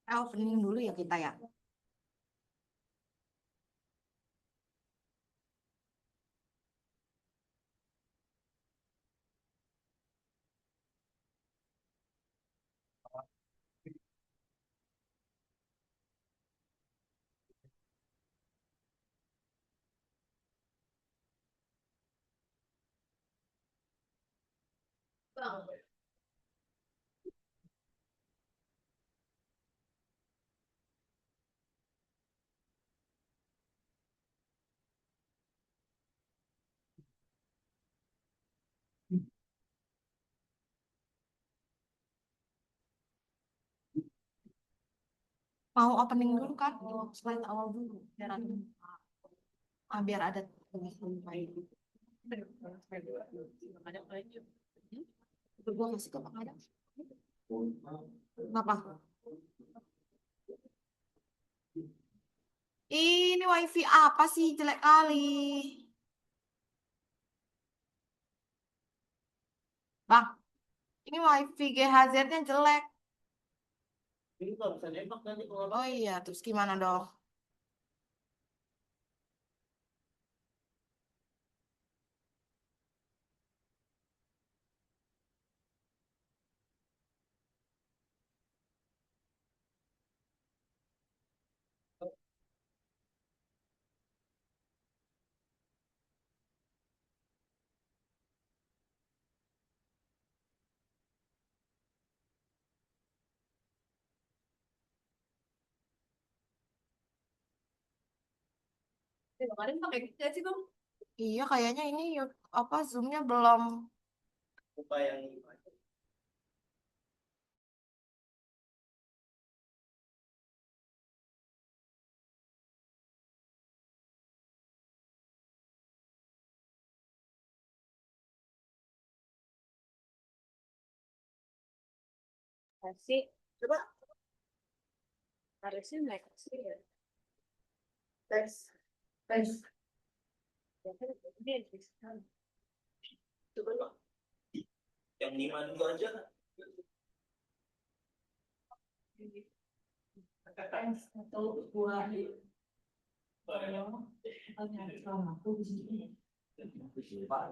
Opening dulu ya kita ya. Mau opening dulu kan? Slide awal dulu. Biar ada gue kasih ke Bang Adam. Kenapa? Ini wifi apa sih jelek kali? Bang, ini wifi GHZ-nya jelek. Oh iya, terus gimana dong? Kemarin pakai gitu sih bang? Iya, kayaknya ini apa Zoom-nya belum. Kasih, coba harusnya naik kasih ya. Tes, tes. Ya kan ini coba lo. Yang 5 dulu aja. Tes, satu, dua.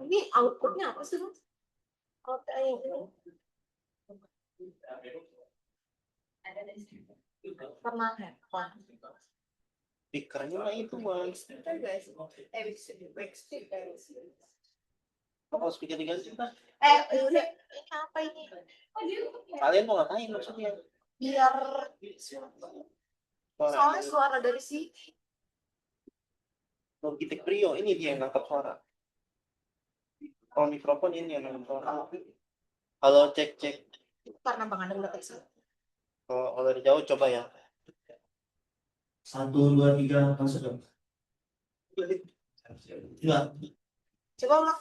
Ini outputnya apa sih? Output yang ini. Pernah handphone. Speakernya mah itu mas. Oh, speaker diganti kan? Udah. Ini apa ini? Kalian mau ngapain maksudnya? Biar soalnya suara dari sini. Logitech Brio ini dia yang nangkap suara. Oh, mikrofon ini yang nangkap suara. Kalau cek cek. Karena Bang Anda udah kesal. Kalau dari jauh coba ya. 1, 2, 3 masuk dong. Enggak. Coba ulang.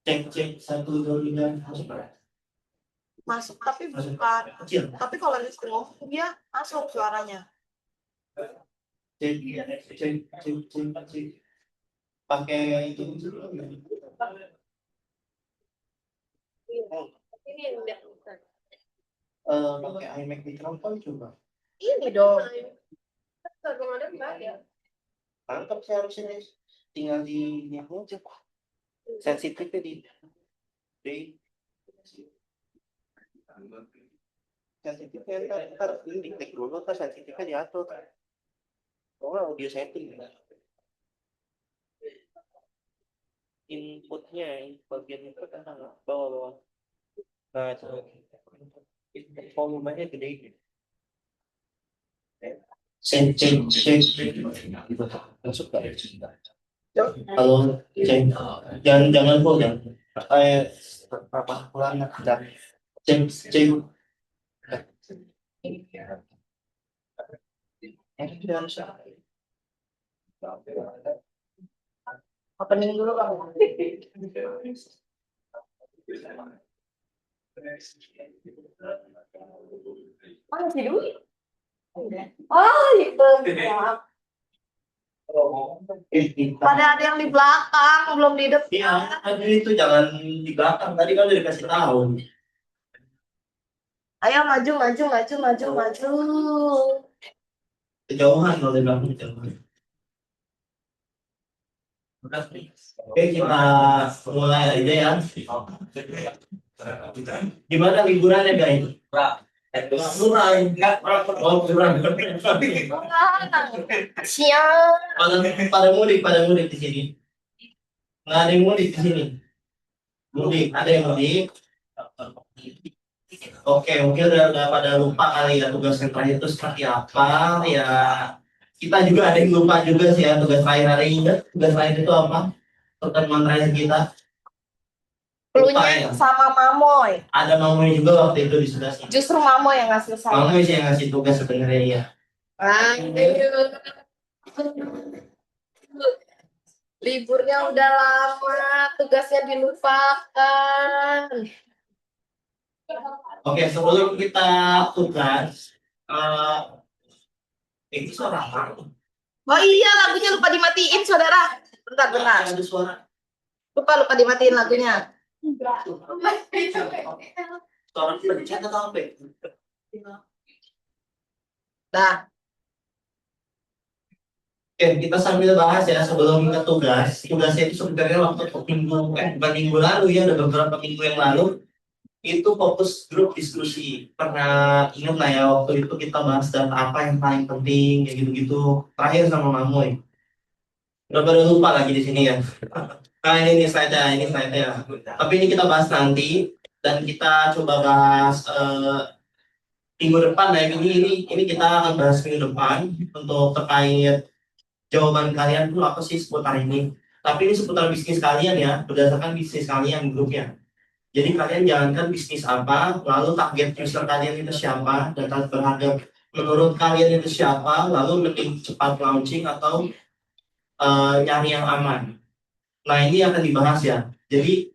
Cek cek 1, 2, 3 masuk. Masuk tapi bukan kecil. Tapi kalau di scroll dia masuk suaranya. Cek cek cek cek cek. Pakai itu. Ini udah. Pakai iMac microphone coba. Ini dong. Tangkap sih harusnya tinggal di ini aja. Sensitifnya di sensitifnya ntar ini diklik dulu kan sensitifnya diatur. Oh audio setting. Inputnya bagian itu kan bawah. Nah itu volumenya gede. Cek masuk nggak? Kalau cek jangan kok jangan apa pelan dan cek opening dulu kamu. Mana sih dulu? Oh, itu. Pada ada yang di belakang, belum di depan. Iya, tadi itu jangan di belakang. Tadi kan udah dikasih tahu. Ayo maju, maju, maju, maju, maju. Kejauhan kalau di belakang kejauhan. Oke, kita mulai aja ya. Gimana liburannya guys? Kurang, enggak, kurang. Siap. Pada mudik di sini. Nggak ada yang mudik di sini. Mudik, ada yang mudik. Oke, mungkin udah pada lupa kali ya tugas yang terakhir itu seperti apa ya. Kita juga ada yang lupa juga sih ya tugas terakhir hari ini. Tugas terakhir itu apa? Pertemuan terakhir kita. Lupa Klunya ya. sama Mamoy. Ada Mamoy juga waktu itu di sebelah sini. Justru Mamoy yang nggak selesai. Mamoy sih yang ngasih tugas sebenarnya ya. Aduh. Liburnya udah lama, tugasnya dilupakan. Oke, sebelum kita tugas, ini suara apa? Oh iya, lagunya lupa dimatiin, saudara. Bentar, bentar. Ada suara. Lupa dimatiin lagunya. Suara pencet atau apa? Dah. Oke, kita sambil bahas ya sebelum ke tugas. Tugasnya itu sebenarnya waktu minggu, bukan minggu lalu ya, ada beberapa minggu yang lalu itu fokus grup diskusi. Pernah ingat lah ya waktu itu kita bahas data apa yang paling penting kayak gitu-gitu. Terakhir sama Mamoy. Udah pada lupa lagi di sini ya. Nah ini slide-nya, ini slide-nya. Tapi ini kita bahas nanti dan kita coba bahas minggu depan ya. Ini kita akan bahas minggu depan untuk terkait jawaban kalian tuh apa sih seputar ini. Tapi ini seputar bisnis kalian ya, berdasarkan bisnis kalian grupnya. Jadi kalian jalankan bisnis apa, lalu target user kalian itu siapa, data berharga menurut kalian itu siapa, lalu lebih cepat launching atau nyari yang aman. Nah ini akan dibahas ya. Jadi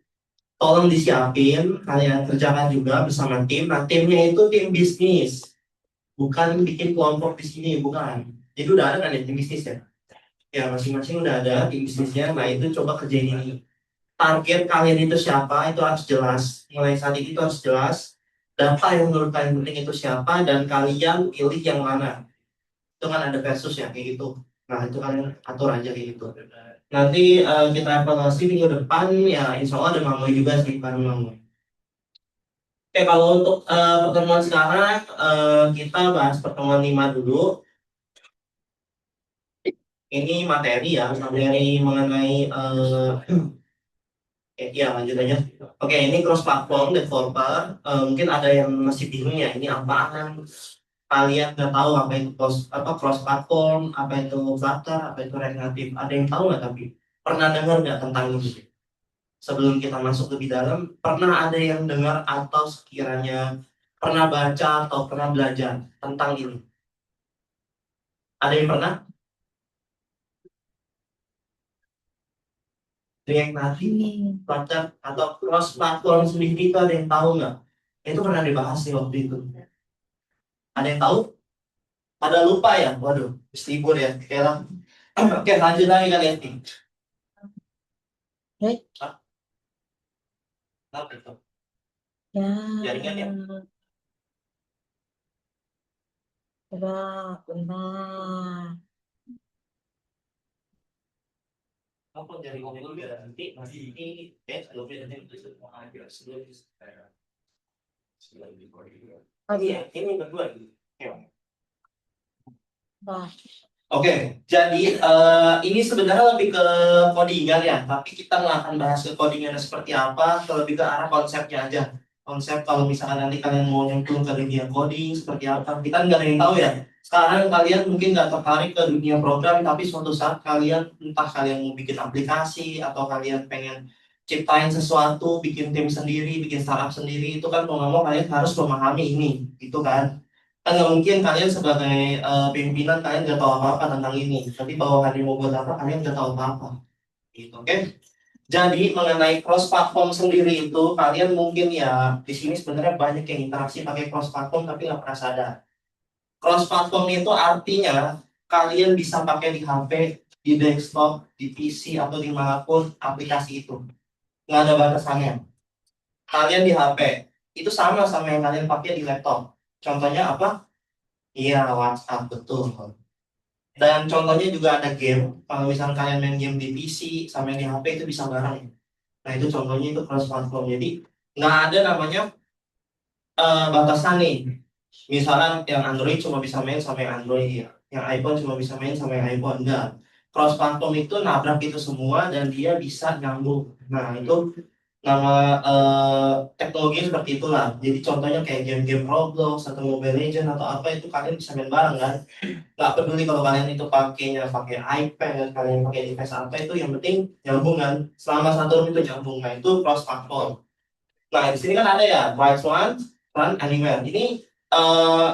tolong disiapin, kalian kerjakan juga bersama tim. Nah timnya itu tim bisnis, bukan bikin kelompok di sini, bukan. Jadi udah ada kan ya tim bisnis ya? Ya masing-masing udah ada tim bisnisnya. Nah itu coba kerjain ini. Target kalian itu siapa itu harus jelas. Mulai saat ini itu harus jelas. Data yang menurut kalian penting itu siapa dan kalian pilih yang mana. Itu kan ada versus ya kayak gitu. Nah itu kalian atur aja kayak gitu. Nanti kita evaluasi minggu depan ya insya Allah ada Mamoy juga sih bareng Mamoy. Oke kalau untuk pertemuan sekarang kita bahas pertemuan 5 dulu. Ini materi ya, materi mengenai ya lanjut aja. Oke, ini cross platform developer. Mungkin ada yang masih bingung ya, ini apaan? Kalian nggak tahu apa itu cross platform, apa itu Flutter, apa itu React Native. Ada yang tahu nggak tapi pernah dengar nggak tentang ini? Sebelum kita masuk lebih dalam, pernah ada yang dengar atau sekiranya pernah baca atau pernah belajar tentang ini? Ada yang pernah? React Native, Flutter atau cross platform sendiri itu ada yang tahu nggak? Itu pernah dibahas sih waktu itu. Ada yang tahu? Pada lupa ya? Waduh, habis libur ya. Oke lah. Oke, lanjut lagi kalian. Hah? Apa itu? Ya. Jaringan ya? Benar. Apa jaringan itu biar nanti masih ini sebelum nanti itu semua akhir sebelum Oh iya, iya. ini berdua gitu. Wah. Oke, jadi ini sebenarnya lebih ke codingan ya, tapi kita nggak akan bahas ke codingannya seperti apa, lebih ke arah konsepnya aja. Konsep kalau misalkan nanti kalian mau nyemplung ke dunia coding seperti apa, kita nggak ada yang tahu ya. Sekarang kalian mungkin nggak tertarik ke dunia program, tapi suatu saat kalian entah kalian mau bikin aplikasi atau kalian pengen ciptain sesuatu, bikin tim sendiri, bikin startup sendiri, itu kan mau nggak mau kalian harus memahami ini, gitu kan? Kan nggak mungkin kalian sebagai pimpinan kalian nggak tahu apa-apa tentang ini. Tapi bawahannya mau buat apa kalian nggak tahu apa-apa. Gitu, oke? Jadi mengenai cross platform sendiri itu kalian mungkin ya di sini sebenarnya banyak yang interaksi pakai cross platform tapi nggak pernah sadar. Cross platform itu artinya kalian bisa pakai di HP, di desktop, di PC atau dimanapun aplikasi itu. Nggak ada batasannya. Kalian di HP itu sama sama yang kalian pakai di laptop. Contohnya apa? Iya, WhatsApp, betul. Dan contohnya juga ada game. Kalau misalnya kalian main game di PC sama yang di HP itu bisa bareng. Nah itu contohnya itu cross platform. Jadi nggak ada namanya batasan nih. Misalnya yang Android cuma bisa main sama yang Android ya. Yang iPhone cuma bisa main sama yang iPhone. Enggak. Cross platform itu nabrak itu semua dan dia bisa nyambung. Nah itu nama teknologi seperti itulah. Jadi contohnya kayak game-game Roblox atau Mobile Legends atau apa itu kalian bisa main bareng kan. Nggak peduli kalau kalian itu pakainya pakai iPad, kalian pakai device apa itu yang penting nyambung kan. Selama satu room itu nyambung. Nah itu cross platform. Nah di sini kan ada ya Write One, Run Anywhere. Ini eh,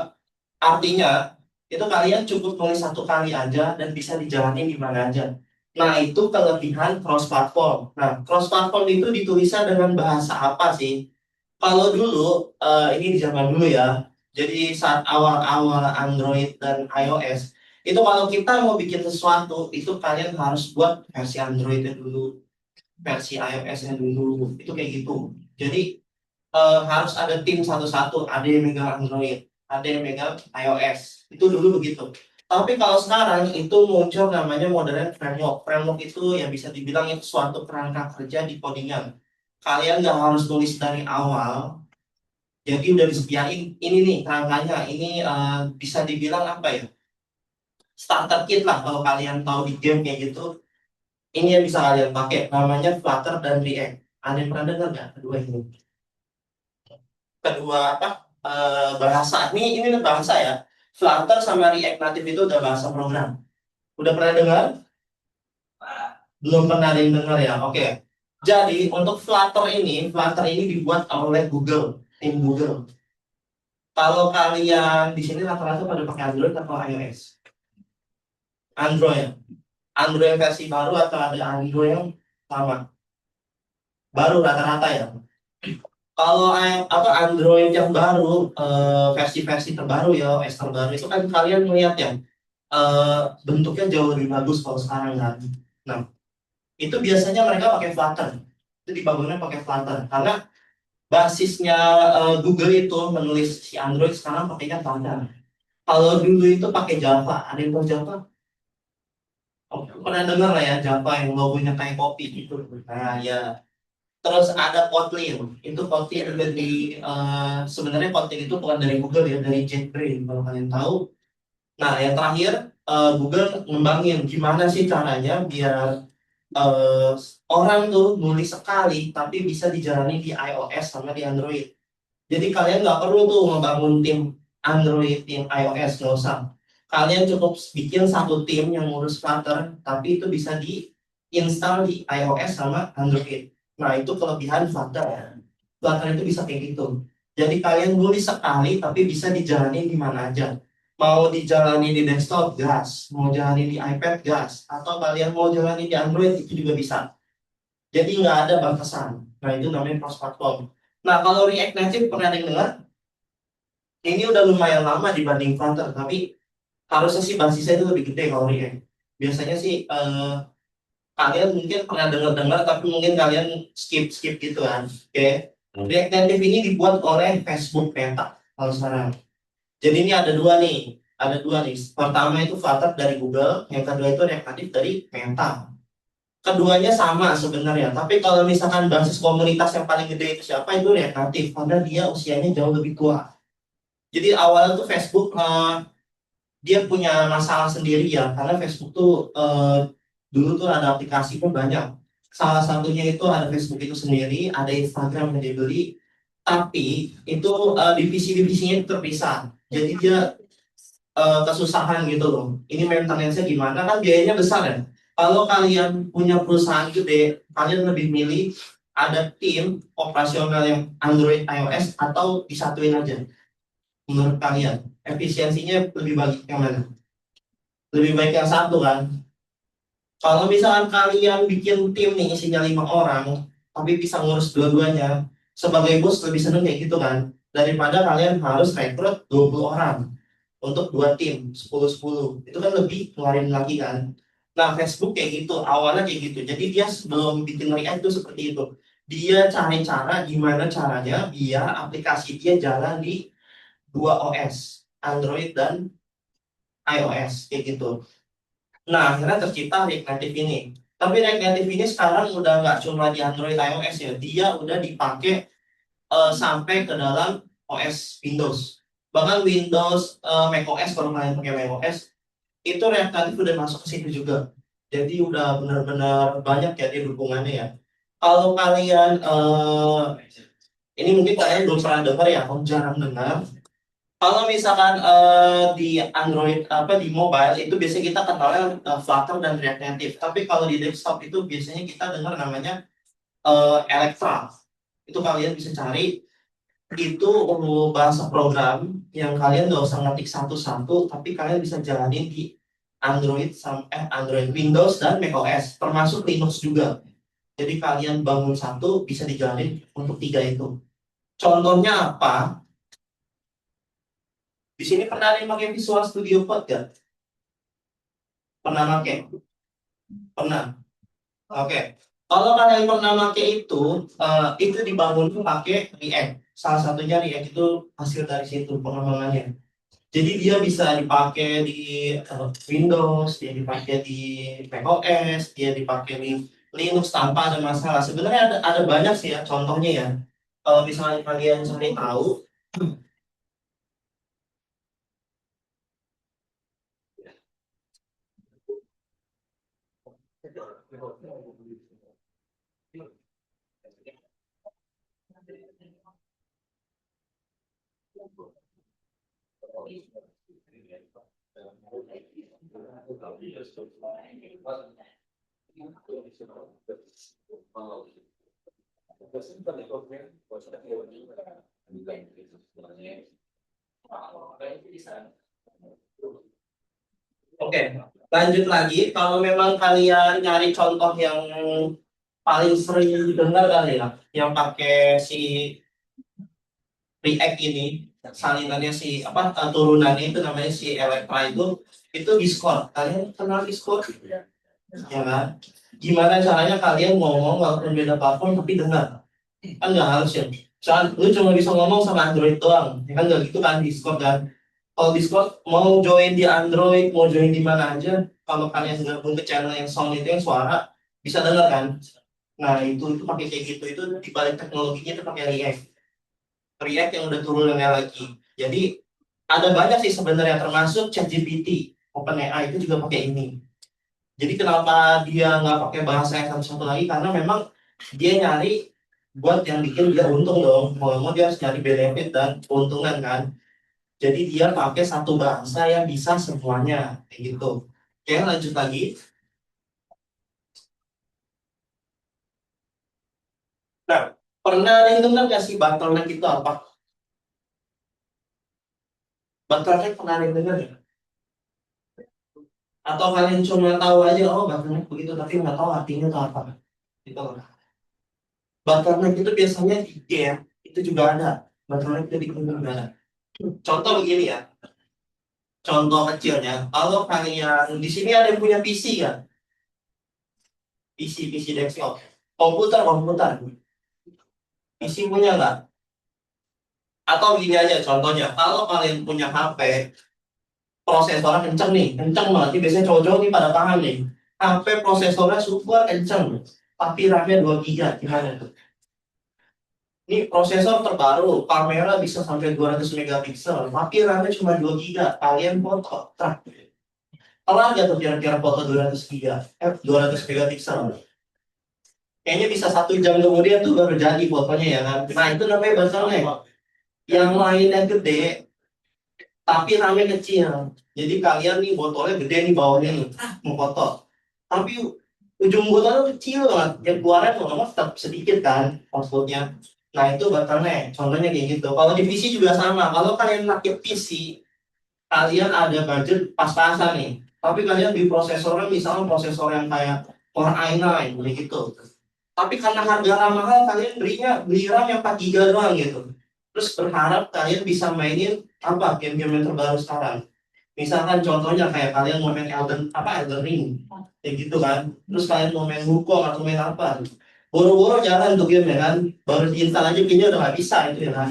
artinya itu kalian cukup tulis satu kali aja dan bisa dijalani di mana aja. Nah itu kelebihan cross platform. Nah cross platform itu ditulisnya dengan bahasa apa sih? Kalau dulu ini di zaman dulu ya. Jadi saat awal-awal Android dan iOS itu kalau kita mau bikin sesuatu itu kalian harus buat versi Androidnya dulu, versi iOS-nya dulu. Itu kayak gitu. Jadi harus ada tim satu-satu, ada yang megang Android, ada yang megang iOS. Itu dulu begitu. Tapi kalau sekarang itu muncul namanya modern framework. Framework itu yang bisa dibilang itu suatu kerangka kerja di codingan. Kalian nggak harus tulis dari awal, jadi udah disediain ini nih kerangkanya. Ini bisa dibilang apa ya? Starter kit lah kalau kalian tahu di game kayak gitu. Ini yang bisa kalian pakai. Namanya Flutter dan React. Ada yang pernah dengar nggak kedua ini? Kedua apa bahasa ini udah bahasa ya. Flutter sama React Native itu udah bahasa program. Udah pernah dengar? Belum pernah ada yang dengar ya. Oke. Jadi untuk Flutter ini dibuat oleh Google, tim Google. Kalau kalian di sini rata-rata pada pakai Android atau iOS? Android. Android versi baru atau ada Android yang sama? Baru rata-rata ya. Kalau apa Android yang baru versi-versi terbaru ya OS terbaru itu kan kalian melihat ya bentuknya jauh lebih bagus kalau sekarang kan. Nah itu biasanya mereka pakai Flutter. Itu dibangunnya pakai Flutter karena basisnya Google itu menulis si Android sekarang pakainya Flutter. Kalau dulu itu pakai Java. Ada yang tahu Java? Oh, pernah dengar lah ya Java yang logonya kayak kopi gitu. Nah ya. Terus ada Kotlin. Itu Kotlin dari sebenarnya Kotlin itu bukan dari Google ya, dari JetBrains kalau kalian tahu. Nah, yang terakhir Google ngembangin gimana sih caranya biar eh, orang tuh nulis sekali tapi bisa dijalani di iOS sama di Android. Jadi kalian nggak perlu tuh ngebangun tim Android, tim iOS, nggak usah. Kalian cukup bikin satu tim yang ngurus Flutter, tapi itu bisa diinstal di iOS sama Android. Nah, itu kelebihan Flutter. Flutter itu bisa kayak gitu. Jadi kalian nulis sekali, tapi bisa dijalani di mana aja. Mau dijalani di desktop, gas. Mau jalani di iPad, gas. Atau kalian mau jalani di Android, itu juga bisa. Jadi nggak ada batasan. Nah, itu namanya cross platform. Nah, kalau React Native pernah ada yang dengar? Ini udah lumayan lama dibanding Flutter, tapi harusnya sih basisnya itu lebih gede kalau React. Biasanya sih kalian mungkin pernah dengar-dengar, tapi mungkin kalian skip-skip gitu kan. Oke. React Native ini dibuat oleh Facebook Meta kalau sekarang. Jadi ini ada dua nih. Ada dua nih. Pertama itu Flutter dari Google, yang kedua itu React Native dari Meta. Keduanya sama sebenarnya, tapi kalau misalkan basis komunitas yang paling gede itu siapa itu React Native, karena dia usianya jauh lebih tua. Jadi awalnya tuh Facebook dia punya masalah sendiri ya, karena Facebook tuh dulu tuh ada aplikasi pun banyak. Salah satunya itu ada Facebook itu sendiri, ada Instagram yang dibeli, tapi itu divisi-divisinya itu terpisah. Jadi dia kesusahan gitu loh. Ini maintenance-nya gimana kan biayanya besar ya. Kalau kalian punya perusahaan gede, kalian lebih milih ada tim operasional yang Android, iOS atau disatuin aja. Menurut kalian, efisiensinya lebih baik yang mana? Lebih baik yang satu kan? Kalau misalkan kalian bikin tim nih isinya 5 orang, tapi bisa ngurus dua-duanya, sebagai bos lebih seneng kayak gitu kan? Daripada kalian harus rekrut 20 orang untuk dua tim, 10-10. Itu kan lebih ngeluarin lagi kan? Nah, Facebook kayak gitu, awalnya kayak gitu. Jadi dia sebelum bikin React itu seperti itu. Dia cari cara gimana caranya biar aplikasi dia jalan di dua OS, Android dan iOS kayak gitu. Nah, akhirnya tercipta React Native ini. Tapi React Native ini sekarang udah nggak cuma di Android iOS ya, dia udah dipakai sampai ke dalam OS Windows. Bahkan Windows, macOS kalau kalian pakai macOS, itu React Native udah masuk ke situ juga. Jadi udah benar-benar banyak ya dia dukungannya ya. Kalau kalian ini mungkin kalian belum pernah dengar ya, atau jarang dengar. Kalau misalkan di Android apa di mobile itu biasanya kita kenalnya Flutter dan React Native. Tapi kalau di desktop itu biasanya kita dengar namanya Electra. Itu kalian bisa cari itu bahasa program yang kalian nggak usah ngetik satu-satu, tapi kalian bisa jalanin di Android sampai Android, Windows dan macOS, termasuk Linux juga. Jadi kalian bangun satu bisa dijalanin untuk tiga itu. Contohnya apa? Di sini pernah ada yang pakai Visual Studio Code gak? Pernah pakai? Pernah. Oke. Kalau kalian pernah pakai itu dibangun pakai React. Salah satunya React itu hasil dari situ pengembangannya. Jadi dia bisa dipakai di Windows, dia dipakai di macOS, dia dipakai di Linux tanpa ada masalah. Sebenarnya ada banyak sih ya contohnya ya. Kalau misalnya kalian cari tahu, oke, lanjut lagi. Kalau memang kalian nyari contoh yang paling sering didengar kali ya, yang pakai si React ini, salinannya si apa turunannya itu namanya si Electra itu Discord. Kalian kenal Discord? Ya kan? Gimana caranya kalian ngomong walaupun beda platform tapi dengar? Kan nggak harus ya. Soal lu cuma bisa ngomong sama Android doang, ya kan nggak gitu kan Discord kan? Kalau Discord mau join di Android, mau join di mana aja, kalau kalian gabung ke channel yang sound itu yang suara bisa dengar kan? Nah itu pakai kayak gitu itu di balik teknologinya itu pakai React. React yang udah turunannya lagi. Jadi ada banyak sih sebenarnya termasuk ChatGPT, OpenAI itu juga pakai ini. Jadi kenapa dia nggak pakai bahasa yang satu-satu lagi? Karena memang dia nyari buat yang bikin dia untung dong. Mau dia harus nyari benefit dan keuntungan kan. Jadi dia pakai satu bahasa yang bisa semuanya, kayak gitu. Oke, lanjut lagi. Nah, pernah ada yang dengar nggak sih bottleneck itu apa? Bottleneck pernah ada yang dengar nggak? Atau kalian cuma tahu aja, oh bottleneck begitu, tapi nggak tahu artinya itu apa? Gitu loh. Bottleneck itu biasanya di game itu juga ada. Bottleneck itu di game juga ada. Contoh begini ya, contoh kecilnya. Kalau kalian di sini ada yang punya PC kan? PC desktop. Komputer. PC punya nggak? Atau gini aja contohnya, kalau kalian punya HP, prosesornya kenceng nih, kenceng banget. Ini biasanya cowok-cowok nih pada paham nih. HP prosesornya super kenceng, tapi RAM-nya 2 GB, gimana tuh? Ini prosesor terbaru, kamera bisa sampai 200 megapiksel, tapi RAM-nya cuma 2 GB. Kalian foto, tak. Telah nggak tuh kira-kira foto 200 GB, 200 megapiksel? Kayaknya bisa 1 jam kemudian tuh baru jadi fotonya ya kan. Nah itu namanya bottleneck. Yang lainnya gede, tapi RAM-nya kecil. Jadi kalian nih botolnya gede nih bawahnya nih, mau foto. Tapi ujung botolnya kecil banget. Yang keluarnya tuh nomor tetap sedikit kan outputnya. Nah itu bottleneck. Contohnya kayak gitu. Kalau di PC juga sama. Kalau kalian pakai PC, kalian ada budget pas-pasan nih. Tapi kalian di prosesornya misalnya prosesor yang kayak Core i9 begitu. Tapi karena harga mahal kalian beli RAM yang 4 GB doang gitu. Terus berharap kalian bisa mainin apa game-game yang terbaru sekarang. Misalkan contohnya kayak kalian mau main Elden Ring kayak gitu kan. Terus kalian mau main Wukong atau main apa. boro-boro jalan tuh game ya kan, baru diinstal aja kayaknya udah nggak bisa itu ya kan.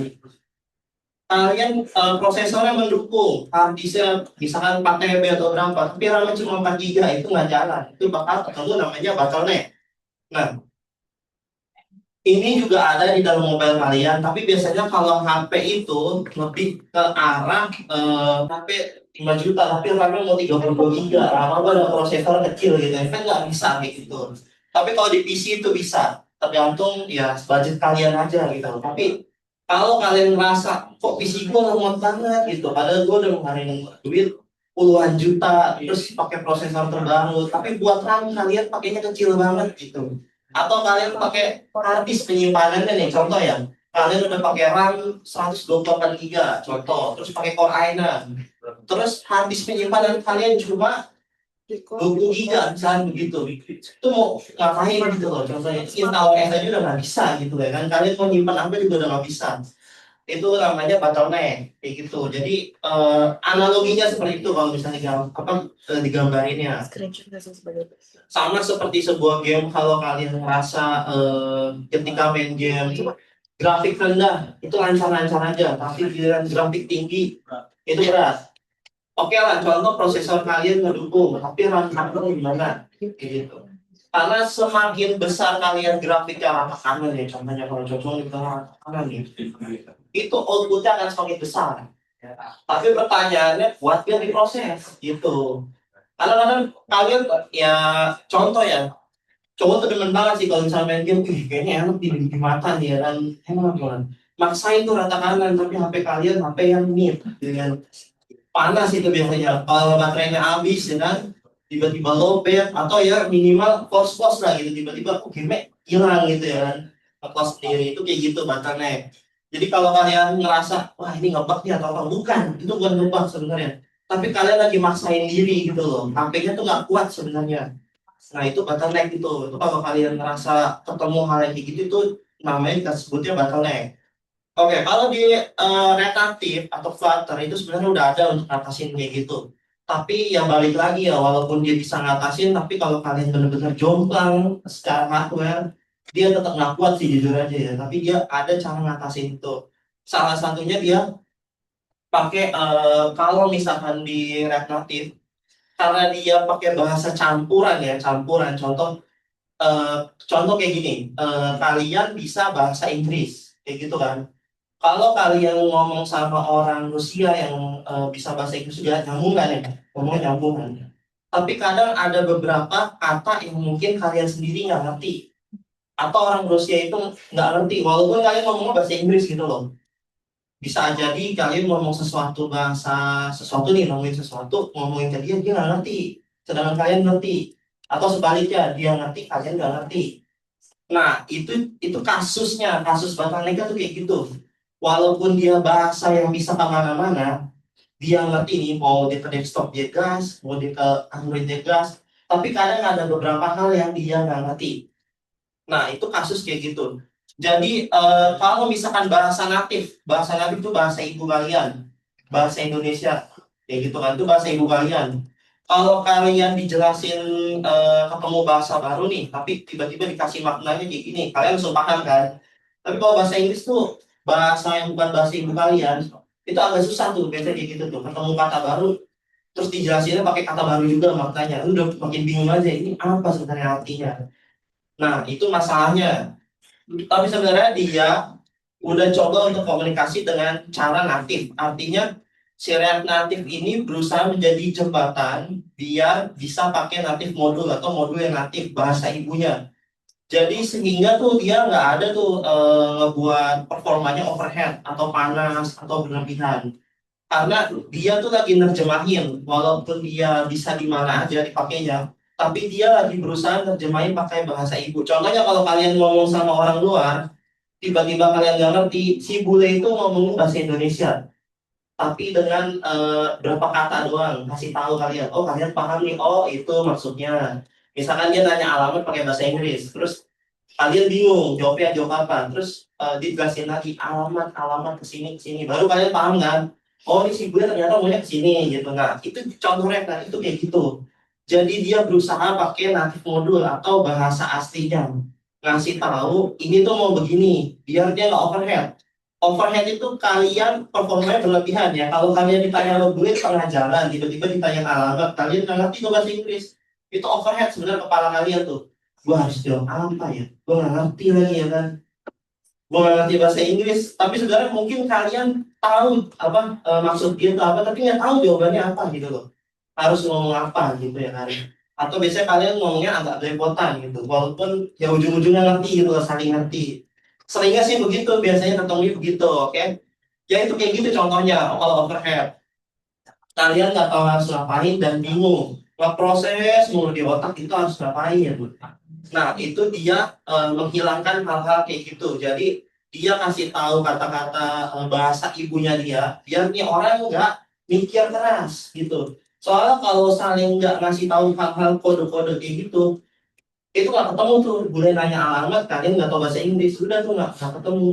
Kalian prosesornya mendukung, hard disknya misalkan 4 TB atau berapa, tapi RAM cuma 4 GB itu nggak jalan, itu bakal ketemu namanya bottleneck. Nah, ini juga ada di dalam mobile kalian, tapi biasanya kalau HP itu lebih ke arah HP 5 juta, tapi RAM-nya mau 32 giga, lama ada prosesor kecil gitu, kan nggak bisa kayak gitu. Tapi kalau di PC itu bisa, tergantung ya budget kalian aja gitu. Tapi kalau kalian ngerasa kok PC gue lemot banget gitu, padahal gue udah ngeluarin duit puluhan juta, terus pakai prosesor terbaru, tapi buat RAM kalian pakainya kecil banget gitu. Atau kalian pakai hard disk penyimpanannya nih, contoh ya, kalian udah pakai RAM 128 giga, contoh, terus pakai Core i9, terus hard disk penyimpanan kalian cuma 20 giga, misalnya begitu, itu mau ngapain gitu loh, contohnya, install S aja udah nggak bisa gitu ya kan, kalian mau nyimpan apa juga udah nggak bisa, itu namanya bottleneck kayak gitu. Jadi analoginya seperti itu kalau misalnya digambarinnya sama seperti sebuah game. Kalau kalian merasa ketika main game grafik rendah itu lancar-lancar aja, tapi giliran grafik tinggi itu berat. Oke lah, contoh prosesor kalian ngedukung, tapi RAM kalian gimana? Kayak gitu. Karena semakin besar kalian grafik yang arah kanan ya, contohnya kalau contoh di arah kanan nih, itu outputnya akan semakin besar. Tapi pertanyaannya kuat gak diproses gitu. Kadang-kadang kalian ya contoh ya, cowok tuh demen banget sih kalau misalnya main game, kayaknya enak di mata nih ya kan, enak banget. Maksain tuh rata kanan, tapi HP kalian HP yang mid dengan panas itu biasanya. Kalau baterainya habis ya kan, tiba-tiba lowbat atau ya minimal force lah gitu, tiba-tiba kok game hilang gitu ya kan. Close sendiri itu kayak gitu baterainya. Jadi kalau kalian ngerasa wah ini ngebug nih atau apa, bukan, itu bukan ngebug sebenarnya. Tapi kalian lagi maksain diri gitu loh. HP-nya tuh nggak kuat sebenarnya. Nah itu bottleneck gitu. Itu kalau kalian ngerasa ketemu hal yang kayak gitu itu namanya kita sebutnya bottleneck. Oke, kalau di retaktif atau Flutter itu sebenarnya udah ada untuk ngatasin kayak gitu. Tapi yang balik lagi ya, walaupun dia bisa ngatasin, tapi kalau kalian benar-benar jomplang secara hardware, dia tetap nggak kuat sih jujur aja ya. Tapi dia ada cara ngatasin itu. Salah satunya dia pakai kalau misalkan di React Native, karena dia pakai bahasa campuran ya, campuran. Eh, contoh kayak gini, kalian bisa bahasa Inggris, kayak gitu kan. Kalau kalian ngomong sama orang Rusia yang bisa bahasa Inggris juga nyambung kan ya, ngomongnya nyambung kan. Tapi kadang ada beberapa kata yang mungkin kalian sendiri nggak ngerti, atau orang Rusia itu nggak ngerti, walaupun kalian ngomongnya bahasa Inggris gitu loh. Bisa jadi kalian ngomong sesuatu bahasa sesuatu nih, ngomongin ke dia nggak ngerti, sedangkan kalian ngerti, atau sebaliknya dia ngerti kalian nggak ngerti. Nah itu kasusnya, kasus bottleneck tuh kayak gitu. Walaupun dia bahasa yang bisa kemana-mana, dia ngerti nih mau dia ke desktop dia gas, mau dia ke Android dia gas, tapi kadang ada beberapa hal yang dia nggak ngerti. Nah itu kasus kayak gitu. Jadi kalau misalkan bahasa natif itu bahasa ibu kalian, bahasa Indonesia, kayak gitu kan, itu bahasa ibu kalian. Kalau kalian dijelasin ketemu bahasa baru nih, tapi tiba-tiba dikasih maknanya kayak gini, kalian langsung paham kan? Tapi kalau bahasa Inggris tuh bahasa yang bukan bahasa ibu kalian, itu agak susah tuh biasanya kayak gitu tuh, ketemu kata baru, terus dijelasinnya pakai kata baru juga maknanya, lu udah makin bingung aja ini apa sebenarnya artinya. Nah itu masalahnya. Tapi sebenarnya dia udah coba untuk komunikasi dengan cara natif. Artinya si React Native ini berusaha menjadi jembatan biar bisa pakai native modul atau modul yang natif bahasa ibunya. Jadi sehingga tuh dia nggak ada tuh ngebuat performanya overhead atau panas atau berlebihan. Karena dia tuh lagi nerjemahin, walaupun dia bisa di mana aja dipakainya, tapi dia lagi berusaha nerjemahin pakai bahasa ibu. Contohnya kalau kalian ngomong sama orang luar, tiba-tiba kalian nggak ngerti, si bule itu ngomong bahasa Indonesia, tapi dengan berapa kata doang, kasih tahu kalian, oh kalian paham nih, oh itu maksudnya. Misalkan dia nanya alamat pakai bahasa Inggris, terus kalian bingung jawabnya jawab apa, terus dijelasin lagi alamat ke sini, baru kalian paham kan? Oh ini si gue ternyata maunya ke sini gitu. Nah itu contohnya kan itu kayak gitu. Jadi dia berusaha pakai native modul atau bahasa aslinya. ngasih tahu ini tuh mau begini, biar dia nggak overhead. Overhead itu kalian performanya berlebihan ya. Kalau kalian ditanya lo gue tengah jalan, tiba-tiba ditanya alamat, kalian nggak ngerti tuh bahasa Inggris. Itu overhead sebenarnya kepala kalian tuh. Gua harus jawab apa ya? Gua nggak ngerti lagi ya kan. Gua nggak ngerti bahasa Inggris, tapi sebenarnya mungkin kalian tahu apa maksud dia itu apa, tapi nggak tahu jawabannya apa gitu loh. Harus ngomong apa gitu ya kan. Atau biasanya kalian ngomongnya agak belepotan gitu, walaupun ya ujung-ujungnya ngerti gitu loh, saling ngerti. Seringnya sih begitu, biasanya ketemunya begitu, oke? Ya itu kayak gitu contohnya kalau overhead. Kalian nggak tahu harus ngapain dan bingung. Proses mulu di otak itu harus ngapain ya Bu. Nah itu dia menghilangkan hal-hal kayak gitu. Jadi dia kasih tahu kata-kata bahasa ibunya dia, biar nih orang nggak mikir keras gitu. Soalnya kalau saling nggak ngasih tahu hal-hal kode-kode kayak gitu, itu nggak ketemu tuh. Boleh nanya alamat, kalian nggak tahu bahasa Inggris, udah tuh nggak ketemu.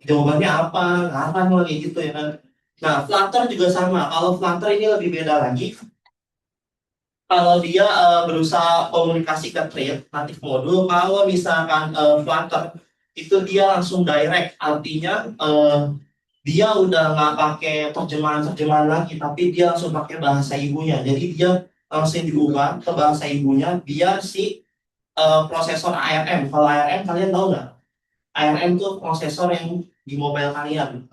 Jawabannya apa, ngarang lagi gitu ya kan. Nah, Flutter juga sama. Kalau Flutter ini lebih beda lagi. Kalau dia berusaha komunikasi ke thread, native modul, kalau misalkan Flutter itu dia langsung direct, artinya dia udah nggak pakai terjemahan-terjemahan lagi, tapi dia langsung pakai bahasa ibunya. Jadi dia langsung diubah ke bahasa ibunya biar si prosesor ARM. Kalau ARM kalian tahu nggak? ARM itu prosesor yang di mobile kalian.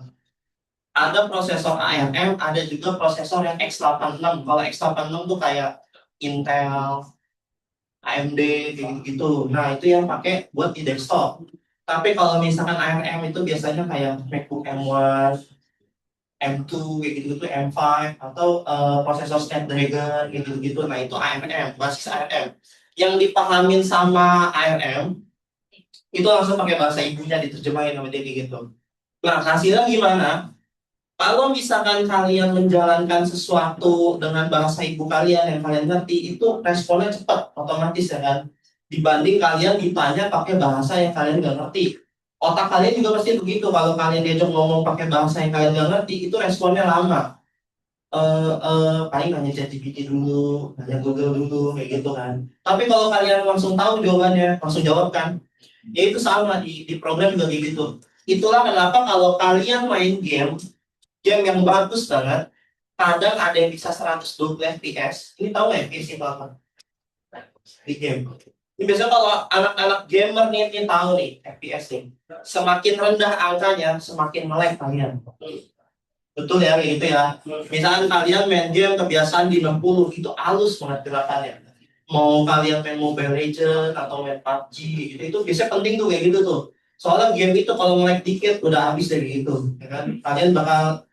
Ada prosesor ARM, ada juga prosesor yang X86. Kalau X86 tuh kayak Intel, AMD, kayak gitu. Nah, itu yang pakai buat di desktop. Tapi kalau misalkan ARM itu biasanya kayak MacBook M1, M2, kayak gitu-gitu, M5, atau prosesor Snapdragon, kayak gitu-gitu. Nah, itu ARM, basis ARM. Yang dipahamin sama ARM, itu langsung pakai bahasa ibunya diterjemahin sama dia kayak gitu. Nah, hasilnya gimana? Kalau misalkan kalian menjalankan sesuatu dengan bahasa ibu kalian yang kalian ngerti, itu responnya cepat, otomatis ya kan. Dibanding kalian ditanya pakai bahasa yang kalian nggak ngerti. Otak kalian juga pasti begitu. Kalau kalian diajak ngomong pakai bahasa yang kalian nggak ngerti, itu responnya lama. Paling nanya ChatGPT dulu, nanya Google dulu, kayak gitu kan. Tapi kalau kalian langsung tahu jawabannya, langsung jawab kan. Ya itu sama di program juga kayak gitu. Itulah kenapa kalau kalian main game yang bagus banget, kadang ada yang bisa 120 fps. Ini tahu nggak FPS itu apa? Di game. Ini biasanya kalau anak-anak gamer nih, ini tahu nih FPS nih. Semakin rendah angkanya, semakin melek kalian. Betul ya, kayak gitu ya. Misalkan kalian main game kebiasaan di 60, itu halus banget gerakannya. Mau kalian main Mobile Legends atau main PUBG gitu, itu biasanya penting tuh kayak gitu tuh. Soalnya game itu kalau melek dikit udah habis dari gitu, ya kan? Kalian bakal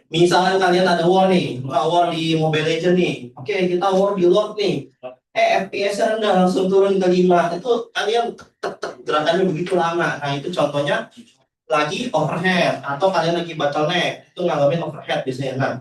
misalkan kalian ada war nih, war di Mobile Legends nih. Oke, kita war di Lord nih. FPS-nya rendah langsung turun ke 5. Itu kalian gerakannya begitu lama. Nah, itu contohnya lagi overhead atau kalian lagi bottleneck. Itu ngalamin overhead biasanya. Nah,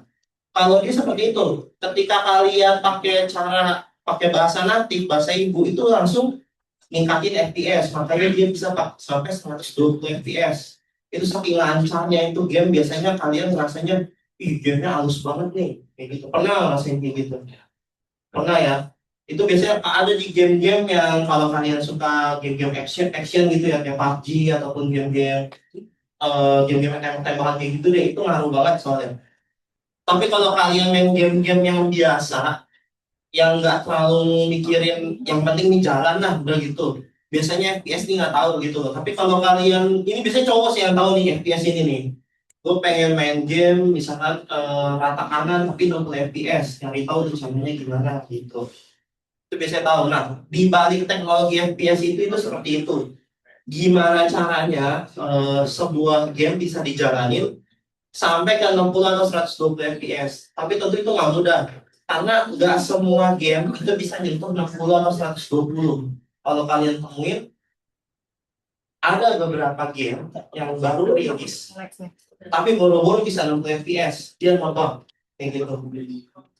kalau dia seperti itu, ketika kalian pakai bahasa natif, bahasa ibu itu langsung ningkatin FPS, makanya dia bisa sampai 120 FPS. Itu saking lancarnya itu game, biasanya kalian rasanya ih gamenya halus banget nih kayak gitu. Pernah ngerasain kayak gitu? Pernah ya? Itu biasanya ada di game-game yang kalau kalian suka game-game action gitu ya, kayak PUBG ataupun game-game yang tembak-tembakan kayak gitu deh, itu ngaruh banget soalnya. Tapi kalau kalian main game-game yang biasa, yang nggak terlalu mikirin, yang penting nih jalan lah udah gitu, biasanya FPS nih nggak tahu gitu loh. Tapi kalau kalian ini biasanya cowok sih yang tahu nih FPS ini nih, gue pengen main game misalkan rata kanan tapi 60 FPS, yang tahu tuh caranya gimana gitu, itu biasanya tahu. Nah, di balik teknologi FPS itu seperti itu, gimana caranya sebuah game bisa dijalanin sampai ke 60 atau 120 fps. Tapi tentu itu nggak mudah. Karena nggak semua game itu bisa nyentuh 60 atau 120. Kalau kalian temuin, ada beberapa game yang baru rilis, tapi boro-boro bisa 60 fps. Dia motor. Kayak gitu.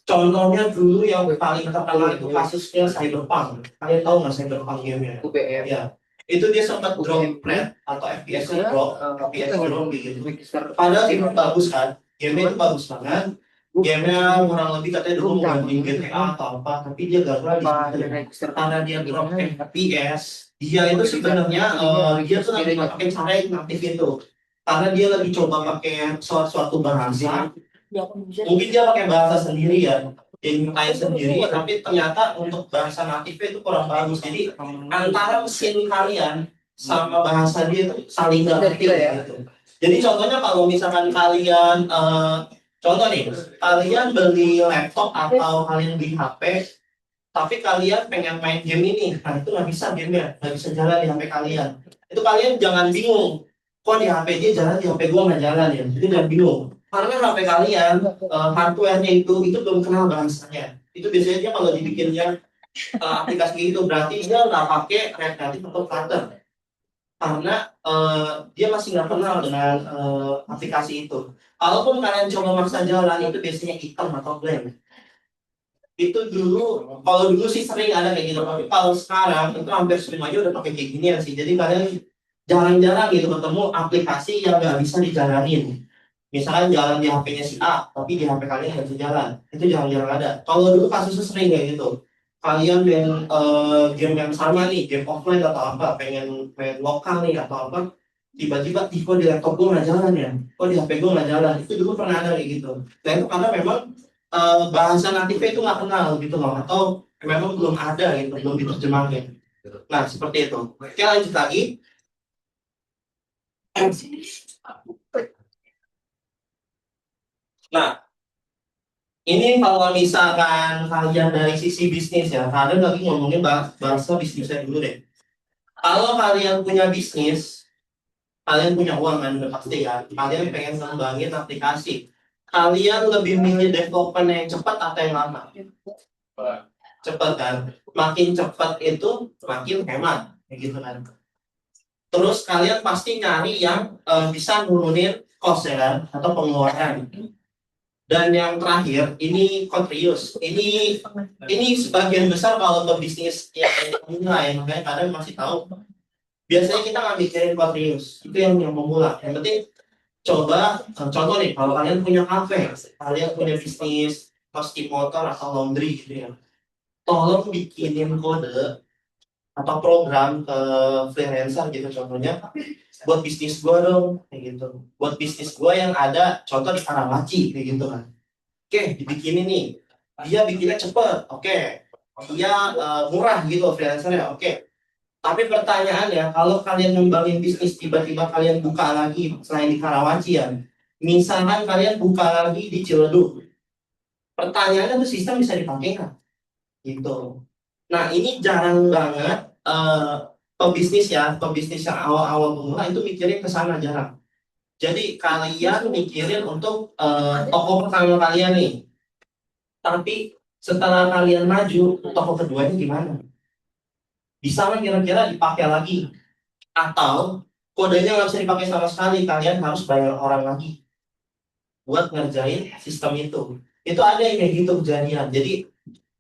Contohnya dulu yang paling terkenal itu kasusnya Cyberpunk. Kalian tahu nggak Cyberpunk game-nya? UBM. Ya. Itu dia sempat drop rate atau FPS-nya drop, FPS drop gitu. Padahal itu bagus kan, game itu bagus banget. gamenya kurang lebih katanya dulu mau ganti GTA atau apa, tapi dia gagal di situ. Karena dia drop FPS, dia itu sebenarnya dia tuh lagi pakai cara yang aktif itu, karena dia lagi coba pakai suatu bahasa, mungkin dia pakai bahasa sendiri ya, yang kayak sendiri, tapi ternyata untuk bahasa natifnya itu kurang bagus. Jadi antara mesin kalian sama bahasa dia itu saling nggak ngerti gitu. Jadi contohnya kalau misalkan kalian contoh nih, kalian beli laptop atau kalian beli HP, tapi kalian pengen main game ini, nah itu nggak bisa gamenya, nggak bisa jalan di HP kalian. Itu kalian jangan bingung, kok di HP dia jalan, di HP gua nggak jalan ya. Itu jangan bingung, karena HP kalian hardware-nya itu belum kenal bahasanya. Itu biasanya dia kalau dibikinnya aplikasi itu berarti dia nggak pakai React Native atau Flutter, karena dia masih nggak kenal dengan aplikasi itu. Kalaupun kalian coba maksa jalan itu biasanya hitam atau blank. Itu dulu, kalau dulu sih sering ada kayak gitu, tapi kalau sekarang itu hampir semuanya udah pakai kayak ginian sih. Jadi kalian jarang-jarang gitu ketemu aplikasi yang nggak bisa dijalanin. Misalkan jalan di HP-nya si A, tapi di HP kalian nggak bisa jalan. Itu jarang-jarang ada. Kalau dulu kasusnya sering kayak gitu. Kalian main game yang sama nih, game offline atau apa, pengen main lokal nih atau apa, tiba-tiba kok di laptop gue nggak jalan ya, kok di HP gue nggak jalan. Itu dulu pernah ada kayak gitu. Dan itu karena memang bahasa natifnya itu nggak kenal gitu loh, atau memang belum ada gitu, belum diterjemahkan. Nah seperti itu. Oke, lanjut lagi. Nah, ini kalau misalkan kalian dari sisi bisnis ya, kalian lagi ngomongin bahasa bisnisnya dulu deh. Kalau kalian punya bisnis, kalian punya uang kan, udah pasti kan. Kalian pengen ngembangin aplikasi. Kalian lebih milih development yang cepat atau yang lama? Cepat kan. Makin cepat itu makin hemat, kayak gitu kan. Terus kalian pasti nyari yang bisa nurunin cost ya kan, atau pengeluaran. Dan yang terakhir, ini Kontrius. Ini sebagian besar kalau pebisnis yang mulai, makanya kadang masih tahu. Biasanya kita nggak mikirin Kontrius, itu yang memula. Yang penting coba, contoh nih, kalau kalian punya kafe, kalian punya bisnis kostum motor atau laundry gitu ya. Tolong bikinin kode atau program ke freelancer gitu contohnya, buat bisnis gua dong kayak gitu, buat bisnis gua yang ada contoh di Karawaci kayak gitu kan. Oke, dibikinin nih. Dia bikinnya cepet, oke. Dia murah gitu freelancernya, oke. Tapi pertanyaannya, kalau kalian ngembangin bisnis tiba-tiba kalian buka lagi selain di Karawaci ya, misalkan kalian buka lagi di Ciledug, pertanyaannya tuh sistem bisa dipakai nggak? Gitu. Nah ini jarang banget pebisnis yang awal-awal pemula itu mikirin ke sana jarang. Jadi kalian mikirin untuk toko pertama kalian nih. Tapi setelah kalian maju, toko keduanya gimana? Bisa nggak kira-kira dipakai lagi? Atau kodenya nggak bisa dipakai sama sekali, kalian harus bayar orang lagi buat ngerjain sistem itu. Itu ada yang kayak gitu kejadian. Jadi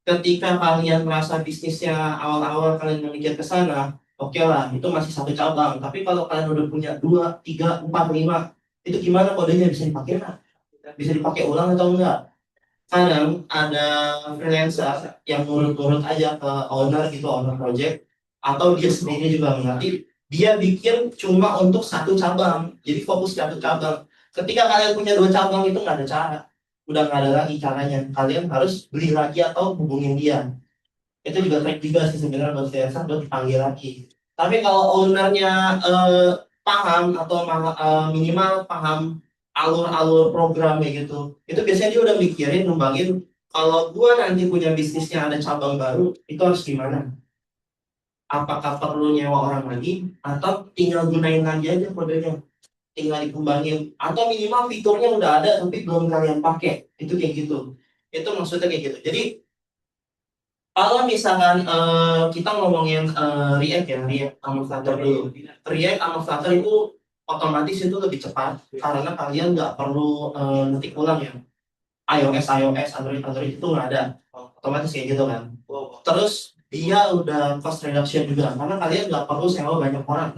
ketika kalian merasa bisnisnya awal-awal kalian memikir ke sana, oke lah, itu masih satu cabang. Tapi kalau kalian udah punya 2, 3, 4, 5, itu gimana kodenya bisa dipakai nggak? Bisa dipakai ulang atau enggak? Kadang ada freelancer yang nurut-nurut aja ke owner gitu, owner project, atau dia sendiri juga mengerti, dia bikin cuma untuk satu cabang, jadi fokus satu cabang. Ketika kalian punya 2 cabang itu nggak ada cara, udah nggak ada lagi caranya, kalian harus beli lagi atau hubungin dia. Itu juga trik juga sih sebenarnya buat freelancer buat dipanggil lagi. Tapi kalau ownernya paham atau minimal paham alur-alur program kayak gitu, itu biasanya dia udah mikirin ngembangin, kalau gua nanti punya bisnisnya ada cabang baru itu harus gimana, apakah perlu nyewa orang lagi atau tinggal gunain lagi aja kodenya, tinggal dikembangin, atau minimal fiturnya udah ada tapi belum kalian pakai, itu kayak gitu. Itu maksudnya kayak gitu. Jadi kalau misalkan kita ngomongin React ya, React sama Flutter dulu. React sama Flutter itu otomatis itu lebih cepat karena kalian nggak perlu ngetik ulang ya. iOS, Android itu nggak ada. Otomatis kayak gitu kan. Terus dia udah cost reduction juga karena kalian nggak perlu sewa banyak orang.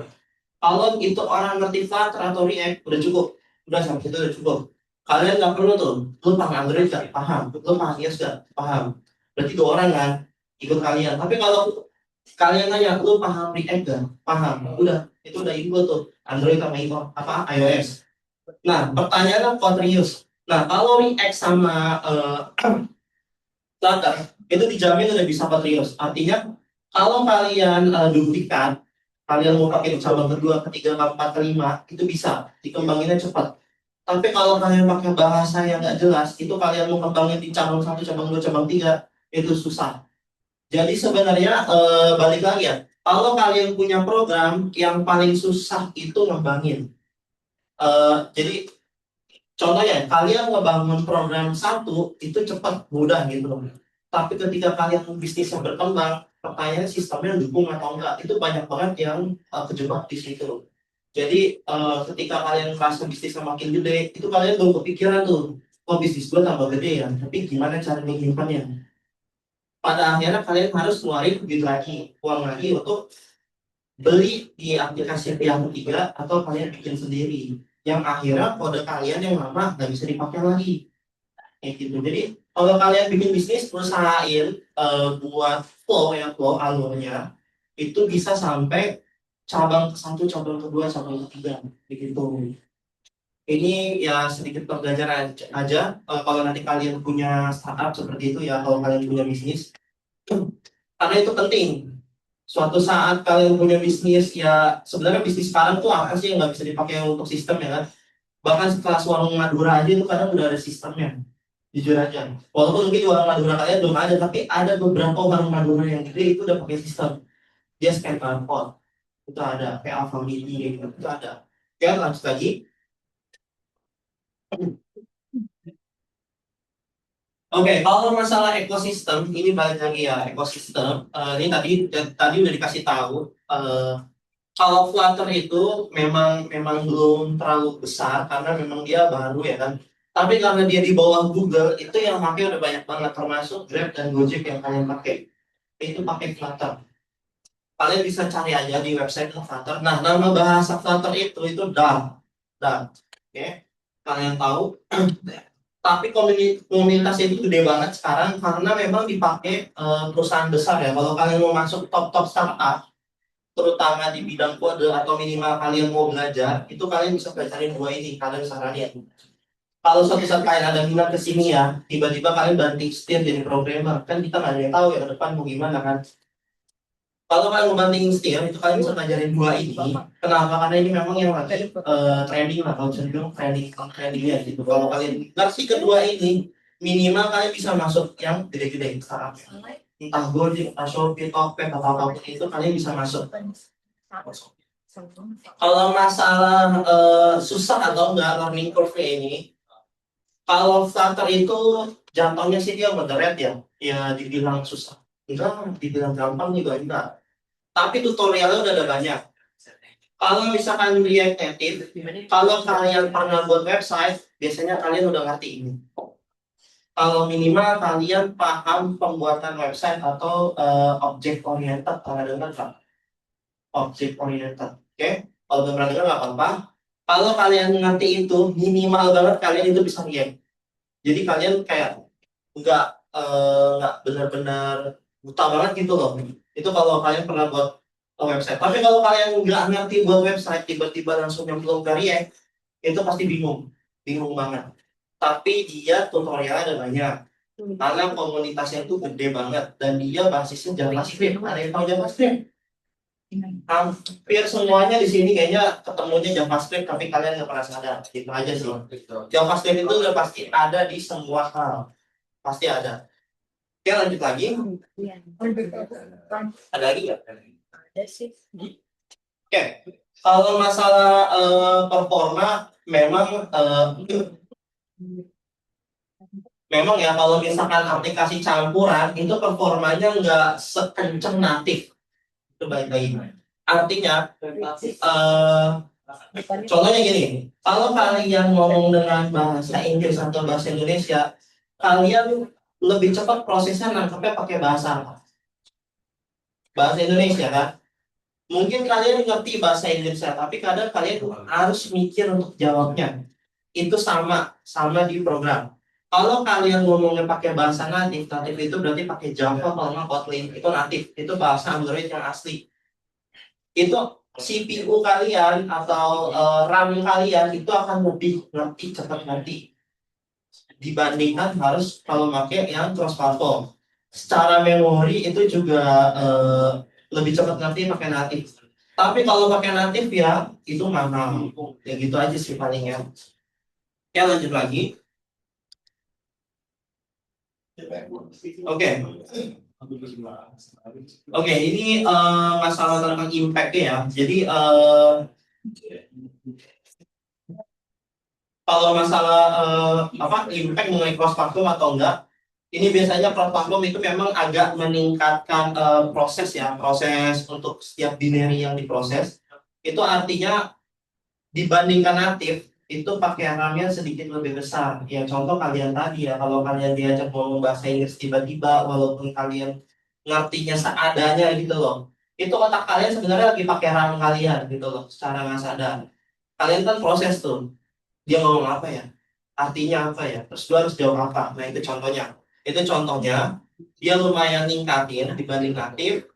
Kalau itu orang ngerti Flutter atau React udah cukup, udah sampai situ udah cukup. Kalian nggak perlu tuh, lu paham Android nggak? Paham. Lu paham iOS nggak? Paham. Berarti 2 orang kan ikut kalian. Tapi kalau kalian nanya, lu paham React nggak? Paham. Udah, itu udah ikut tuh. Android sama iOS. Nah, pertanyaan Quadrius. Nah, kalau React sama Flutter, itu dijamin udah bisa Quadrius. Artinya, kalau kalian duplikat, kalian mau pakai cabang kedua, ketiga, keempat, kelima, itu bisa. Dikembanginnya cepat. Tapi kalau kalian pakai bahasa yang nggak jelas, itu kalian mau kembangin di cabang satu, cabang dua, cabang tiga, itu susah. Jadi sebenarnya balik lagi ya, kalau kalian punya program yang paling susah itu ngembangin. Jadi contohnya, kalian ngebangun program satu itu cepat, mudah gitu loh. Tapi ketika kalian bisnisnya berkembang, pertanyaan sistemnya dukung atau enggak, itu banyak banget yang kejebak di situ. Jadi ketika kalian merasa bisnisnya makin gede, itu kalian belum kepikiran tuh, oh bisnis gue tambah gede ya, tapi gimana cara menyimpannya? Pada akhirnya kalian harus ngeluarin duit lagi, uang lagi untuk beli di aplikasi pihak ketiga atau kalian bikin sendiri. Yang akhirnya kode kalian yang lama nggak bisa dipakai lagi. Kayak gitu. Jadi kalau kalian bikin bisnis, usahain buat flow alurnya itu bisa sampai cabang ke satu, cabang kedua, cabang ketiga, begitu. Ini ya sedikit pembelajaran aja. Kalau nanti kalian punya startup seperti itu ya, kalau kalian punya bisnis, karena itu penting. Suatu saat kalian punya bisnis ya, sebenarnya bisnis sekarang tuh apa sih yang nggak bisa dipakai untuk sistem ya kan? Bahkan sekelas warung Madura aja itu kadang udah ada sistemnya. Jujur aja. Walaupun mungkin di warung Madura kalian belum ada, tapi ada beberapa warung Madura yang gede itu udah pakai sistem. Dia scan barcode. Itu ada. Kayak Alfamidi gitu. Itu ada. Oke, lanjut lagi. Oke, kalau masalah ekosistem, ini balik lagi ya, ekosistem. Ini tadi tadi udah dikasih tahu. eh, Kalau Flutter itu memang belum terlalu besar karena memang dia baru ya kan. Tapi karena dia di bawah Google, itu yang pakai udah banyak banget, termasuk Grab dan Gojek yang kalian pakai. Itu pakai Flutter. Kalian bisa cari aja di website Flutter. Nah, nama bahasa Flutter itu Dart. Dart. Oke. Kalian tahu. Tapi komunitas itu gede banget sekarang karena memang dipakai perusahaan besar ya. Kalau kalian mau masuk top-top startup, terutama di bidang kode atau minimal kalian mau belajar, itu kalian bisa belajarin dua ini, kalian saranin. Kalau suatu saat kalian ada minat ke sini ya, tiba-tiba kalian banting setir jadi programmer, kan kita nggak ada yang tahu ya ke depan mau gimana kan. Kalau kalian mau banting setir, itu kalian bisa belajarin dua ini. Kenapa? Karena ini memang yang lagi trending lah, kalau bisa bilang trendingnya gitu. Kalau kalian ngerti kedua ini, minimal kalian bisa masuk yang gede-gede startup. Entah Gojek, entah Shopee, Tokped, atau apapun itu kalian bisa masuk. Kalau masalah susah atau enggak learning curve ini, kalau Flutter itu jatuhnya sih dia moderate ya, ya dibilang susah. Enggak, dibilang gampang juga enggak. Tapi tutorialnya udah ada banyak. Kalau misalkan React Native, kalau kalian pernah buat website, biasanya kalian udah ngerti ini. Kalau minimal kalian paham pembuatan website atau object oriented, pernah dengar nggak? Object oriented, oke? Kalau belum pernah dengar nggak apa-apa. Kalau kalian ngerti itu, minimal banget kalian itu bisa React. Jadi kalian kayak nggak nggak benar-benar buta banget gitu loh. Itu kalau kalian pernah buat website. Tapi kalau kalian nggak ngerti buat website, tiba-tiba langsung nyemplung ke React, itu pasti bingung, bingung banget. Tapi dia tutorialnya ada banyak. Karena komunitasnya itu gede banget dan dia basisnya JavaScript. Ada yang tahu JavaScript? Hampir semuanya di sini kayaknya ketemunya JavaScript, tapi kalian nggak pernah sadar. Gitu aja sih. JavaScript itu udah pasti ada di semua hal, pasti ada. Oke, lanjut lagi. Ada lagi nggak? Ada sih. Oke, kalau masalah performa, memang ya kalau misalkan aplikasi campuran itu performanya nggak sekenceng natif. Itu baik-baik. Artinya, contohnya gini, kalau kalian ngomong dengan bahasa Inggris atau bahasa Indonesia, kalian lebih cepat prosesnya nangkepnya pakai bahasa apa? Bahasa Indonesia kan? Mungkin kalian ngerti bahasa Indonesia, tapi kadang kalian harus mikir untuk jawabnya. itu sama di program. Kalau kalian ngomongnya pakai bahasa natif, natif itu berarti pakai Java kalau nggak Kotlin, itu natif, itu bahasa Android yang asli. Itu CPU kalian atau RAM kalian itu akan lebih ngerti, cepat ngerti dibandingkan harus kalau pakai yang cross platform. Secara memori itu juga lebih cepat ngerti pakai natif. Tapi kalau pakai natif ya itu mahal. Ya gitu aja sih palingnya. Ya lanjut lagi. Oke. Oke, ini masalah tentang impact ya. Jadi kalau masalah impact mengenai cross platform atau enggak, ini biasanya cross platform itu memang agak meningkatkan proses ya, proses untuk setiap binary yang diproses. Itu artinya dibandingkan natif itu pakai RAM-nya sedikit lebih besar. Ya contoh kalian tadi ya, kalau kalian diajak ngomong bahasa Inggris tiba-tiba, walaupun kalian ngertinya seadanya gitu loh, itu otak kalian sebenarnya lagi pakai RAM kalian gitu loh, secara nggak sadar. Kalian kan proses tuh, dia ngomong apa ya, artinya apa ya, terus dia harus jawab apa. Nah itu contohnya dia lumayan ningkatin dibanding natif,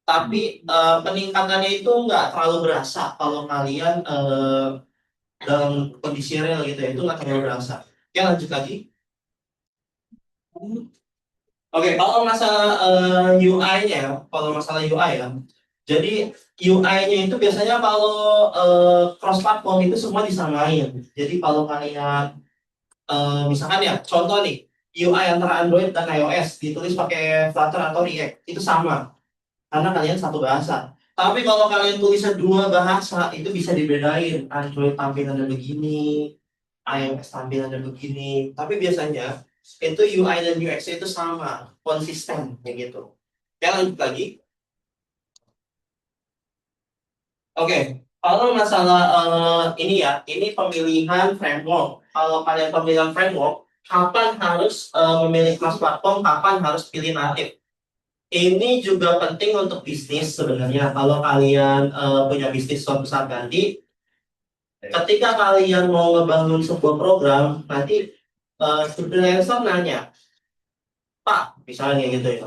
tapi peningkatannya itu nggak terlalu berasa kalau kalian dalam kondisi real gitu ya, itu nggak terlalu berasa. Ya lanjut lagi. Oke, kalau masalah UI-nya, kalau masalah UI ya, jadi UI-nya itu biasanya kalau cross platform itu semua disamain. Jadi kalau kalian misalkan ya, contoh nih, UI antara Android dan iOS ditulis pakai Flutter atau React itu sama, karena kalian satu bahasa. Tapi kalau kalian tulisnya dua bahasa itu bisa dibedain. Android tampilannya begini, iOS tampilannya begini. Tapi biasanya itu UI dan UX itu sama, konsisten kayak gitu. Ya lanjut lagi. Oke, kalau masalah ini ya, ini pemilihan framework. Kalau kalian pemilihan framework, kapan harus memilih kelas platform, kapan harus pilih natif. Ini juga penting untuk bisnis sebenarnya. Kalau kalian punya bisnis suatu saat nanti, ketika kalian mau ngebangun sebuah program, nanti freelancer nanya, Pak, misalnya gitu ya.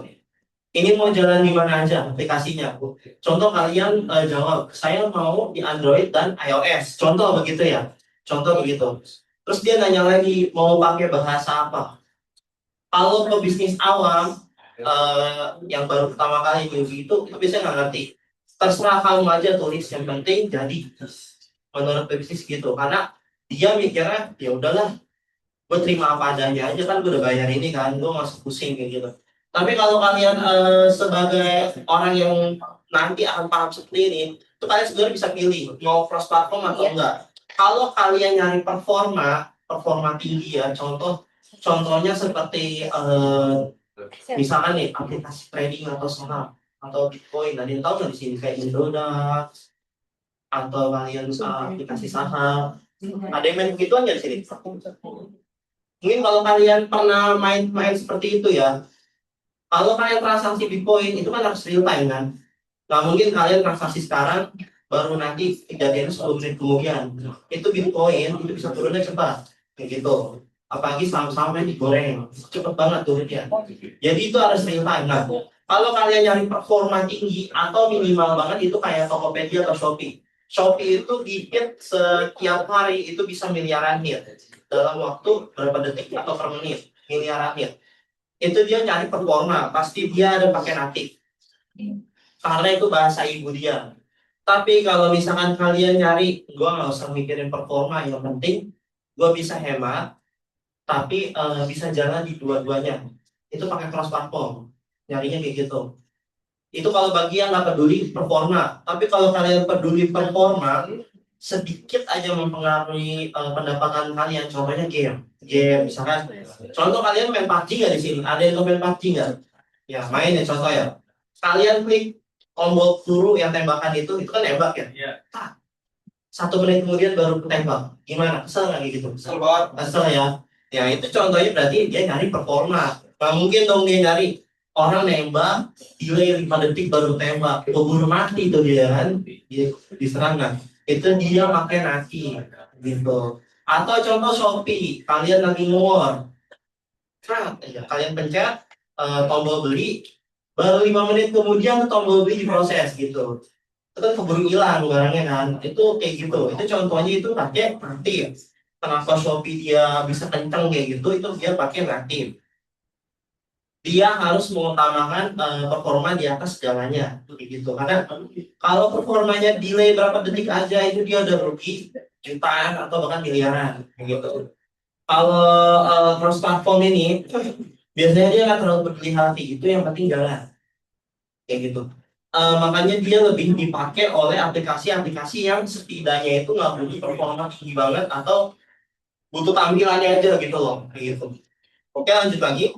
Ini mau jalan di mana aja aplikasinya? Contoh kalian jawab, saya mau di Android dan iOS. Contoh begitu ya. Contoh begitu. Terus dia nanya lagi, mau pakai bahasa apa? Kalau pebisnis awam yang baru pertama kali newbie itu biasanya nggak ngerti. Terserah kamu aja tulis, yang penting jadi. Menurut pebisnis gitu, karena dia mikirnya ya udahlah, gue terima apa adanya aja kan, gue udah bayar ini kan, gue nggak usah pusing kayak gitu. Tapi kalau kalian sebagai orang yang nanti akan paham seperti ini, itu kalian sebenarnya bisa pilih mau cross platform atau enggak. Kalau kalian nyari performa tinggi ya, contohnya seperti misalkan nih aplikasi trading atau saham atau Bitcoin, ada yang tahu nggak di sini kayak Indodax atau kalian aplikasi saham, ada yang main begituan nggak di sini? Mungkin kalau kalian pernah main-main seperti itu ya, kalau kalian transaksi Bitcoin itu kan harus real time kan. Nggak mungkin kalian transaksi sekarang baru nanti kejadiannya 10 menit kemudian. Itu Bitcoin itu bisa turunnya cepat kayak gitu. Apalagi saham-sahamnya digoreng, cepet banget turunnya. Jadi itu harus real time. Nah, kalau kalian nyari performa tinggi atau minimal banget itu kayak Tokopedia atau Shopee. Shopee itu di hit setiap hari itu bisa miliaran hit dalam waktu berapa detik atau per menit, miliaran hit. Itu dia nyari performa, pasti dia ada pakai natif karena itu bahasa ibu dia. Tapi kalau misalkan kalian nyari, gua nggak usah mikirin performa, yang penting gua bisa hemat tapi bisa jalan di dua-duanya, itu pakai cross platform, nyarinya kayak gitu. Itu kalau bagi yang nggak peduli performa. Tapi kalau kalian peduli performa, sedikit aja mempengaruhi pendapatan kalian. Contohnya game misalkan. Contoh kalian main PUBG nggak di sini? Ada yang main PUBG nggak? Ya main ya contoh ya. Kalian klik tombol peluru yang tembakan itu kan nembak ya. Iya. 1 menit kemudian baru tembak. Gimana? Kesel nggak gitu? Kesel banget. Kesel ya. Ya itu contohnya berarti dia nyari performa. Nggak mungkin dong dia nyari orang nembak, delay 5 detik baru tembak, keburu mati itu dia kan, dia diserang kan. Itu dia pakai naki gitu. Atau contoh Shopee, kalian lagi nge-war, kalian pencet tombol beli, baru 5 menit kemudian tombol beli diproses gitu. Itu kan keburu hilang barangnya kan. Itu kayak gitu. Itu contohnya itu pakai native. Kenapa Shopee dia bisa kenceng kayak gitu? Itu dia pakai native. Dia harus mengutamakan performa di atas segalanya gitu, karena kalau performanya delay berapa detik aja itu dia udah rugi jutaan atau bahkan miliaran gitu. Kalau cross platform ini biasanya dia nggak terlalu peduli hati, itu yang penting jalan kayak gitu. Makanya dia lebih dipakai oleh aplikasi-aplikasi yang setidaknya itu nggak butuh performa tinggi banget atau butuh tampilannya aja gitu loh kayak gitu. Oke, lanjut lagi.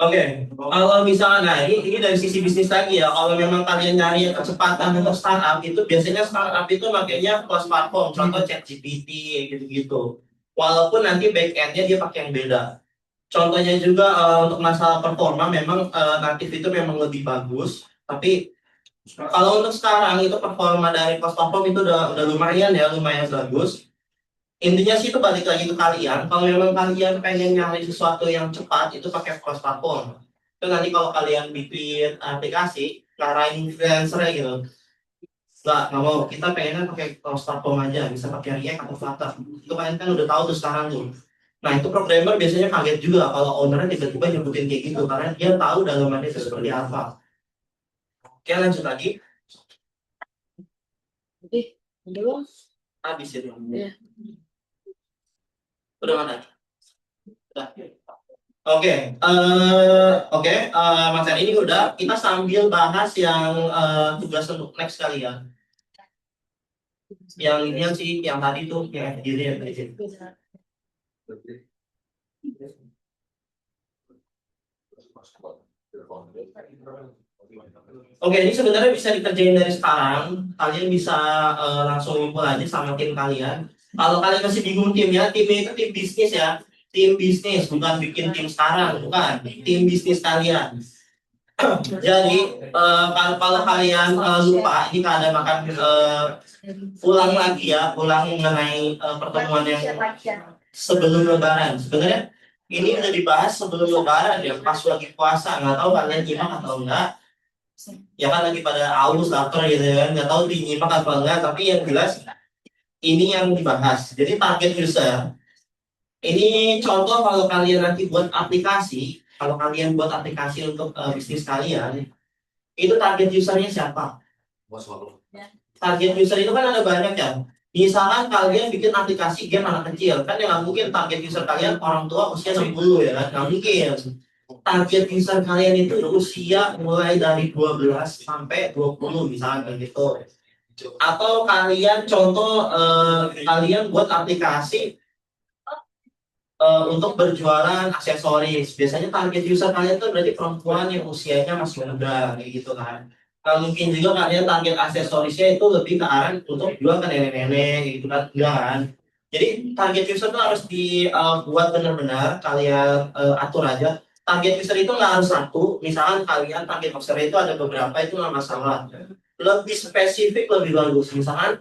Oke, kalau misalnya, nah ini dari sisi bisnis lagi ya. Kalau memang kalian nyari yang kecepatan untuk startup itu biasanya startup itu makanya cross platform, contoh ChatGPT gitu-gitu. Walaupun nanti back end-nya dia pakai yang beda. Contohnya juga untuk masalah performa memang native itu memang lebih bagus. Tapi kalau untuk sekarang itu performa dari cross platform itu udah lumayan ya, lumayan bagus. Intinya sih itu balik lagi ke kalian. Kalau memang kalian pengen nyari sesuatu yang cepat, itu pakai cross platform. Itu nanti kalau kalian bikin aplikasi, ngarahin freelancer gitu. Nggak mau. Kita pengennya pakai cross platform aja. Bisa pakai React atau Flutter. Itu kalian kan udah tahu tuh sekarang tuh. Nah itu programmer biasanya kaget juga kalau ownernya tiba-tiba nyebutin kayak gitu. Karena dia tahu dalamannya itu seperti apa. Oke, lanjut lagi. Belum. Habis itu. Iya. Udah mana? Udah. Mas Eri, ini udah kita sambil bahas yang tugas untuk next kali ya. Yang ini sih yang tadi tuh yang FGD ya. Oke, ini sebenarnya bisa dikerjain dari sekarang. Kalian bisa langsung ngumpul aja sama tim kalian. Kalau kalian masih bingung timnya, timnya itu tim bisnis ya. Tim bisnis, bukan bikin tim sekarang, bukan. Tim bisnis kalian. Jadi kalau kalian lupa, ini kalian makan ulang lagi ya, ulang mengenai pertemuan yang sebelum Lebaran. Sebenarnya ini udah dibahas sebelum Lebaran ya, pas lagi puasa. Nggak tahu kalian nyimak atau enggak. Ya kan lagi pada aus lapar gitu kan, nggak tahu dinyimak apa enggak. Tapi yang jelas ini yang dibahas. Jadi target user. Ini contoh kalau kalian nanti buat aplikasi, kalau kalian buat aplikasi untuk bisnis kalian, itu target usernya siapa? Target user itu kan ada banyak ya. Misalkan kalian bikin aplikasi game anak kecil, kan yang nggak mungkin target user kalian orang tua usia 60 ya kan? Nggak mungkin. Target user kalian itu usia mulai dari 12 sampai 20 misalnya gitu. Atau kalian contoh kalian buat aplikasi untuk berjualan aksesoris. Biasanya target user kalian tuh berarti perempuan yang usianya masih muda kayak gitu kan. Nah, mungkin juga kalian target aksesorisnya itu lebih ke arah untuk jual ke nenek-nenek gitu kan. Enggak kan. Jadi target user tuh harus dibuat benar-benar kalian atur aja. Target user itu nggak harus satu. Misalkan kalian target user itu ada beberapa, itu nggak masalah. Lebih spesifik lebih bagus. Misalkan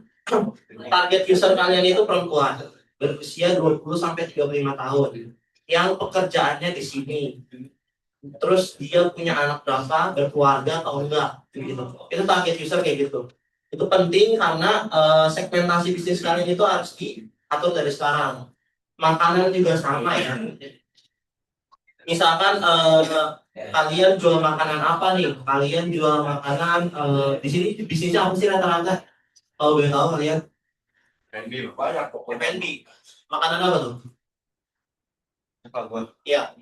target user kalian itu perempuan berusia 20 sampai 35 tahun yang pekerjaannya di sini, terus dia punya anak berapa, berkeluarga atau enggak gitu. Itu target user kayak gitu. Itu penting karena segmentasi bisnis kalian itu harus diatur dari sekarang. Makanan juga sama ya. Misalkan kalian jual makanan apa nih? Kalian jual makanan di sini bisnisnya apa sih rata-rata? Kalau boleh tahu kalian? F&B banyak pokoknya. F&B. Makanan apa tuh? Apa gua? Iya.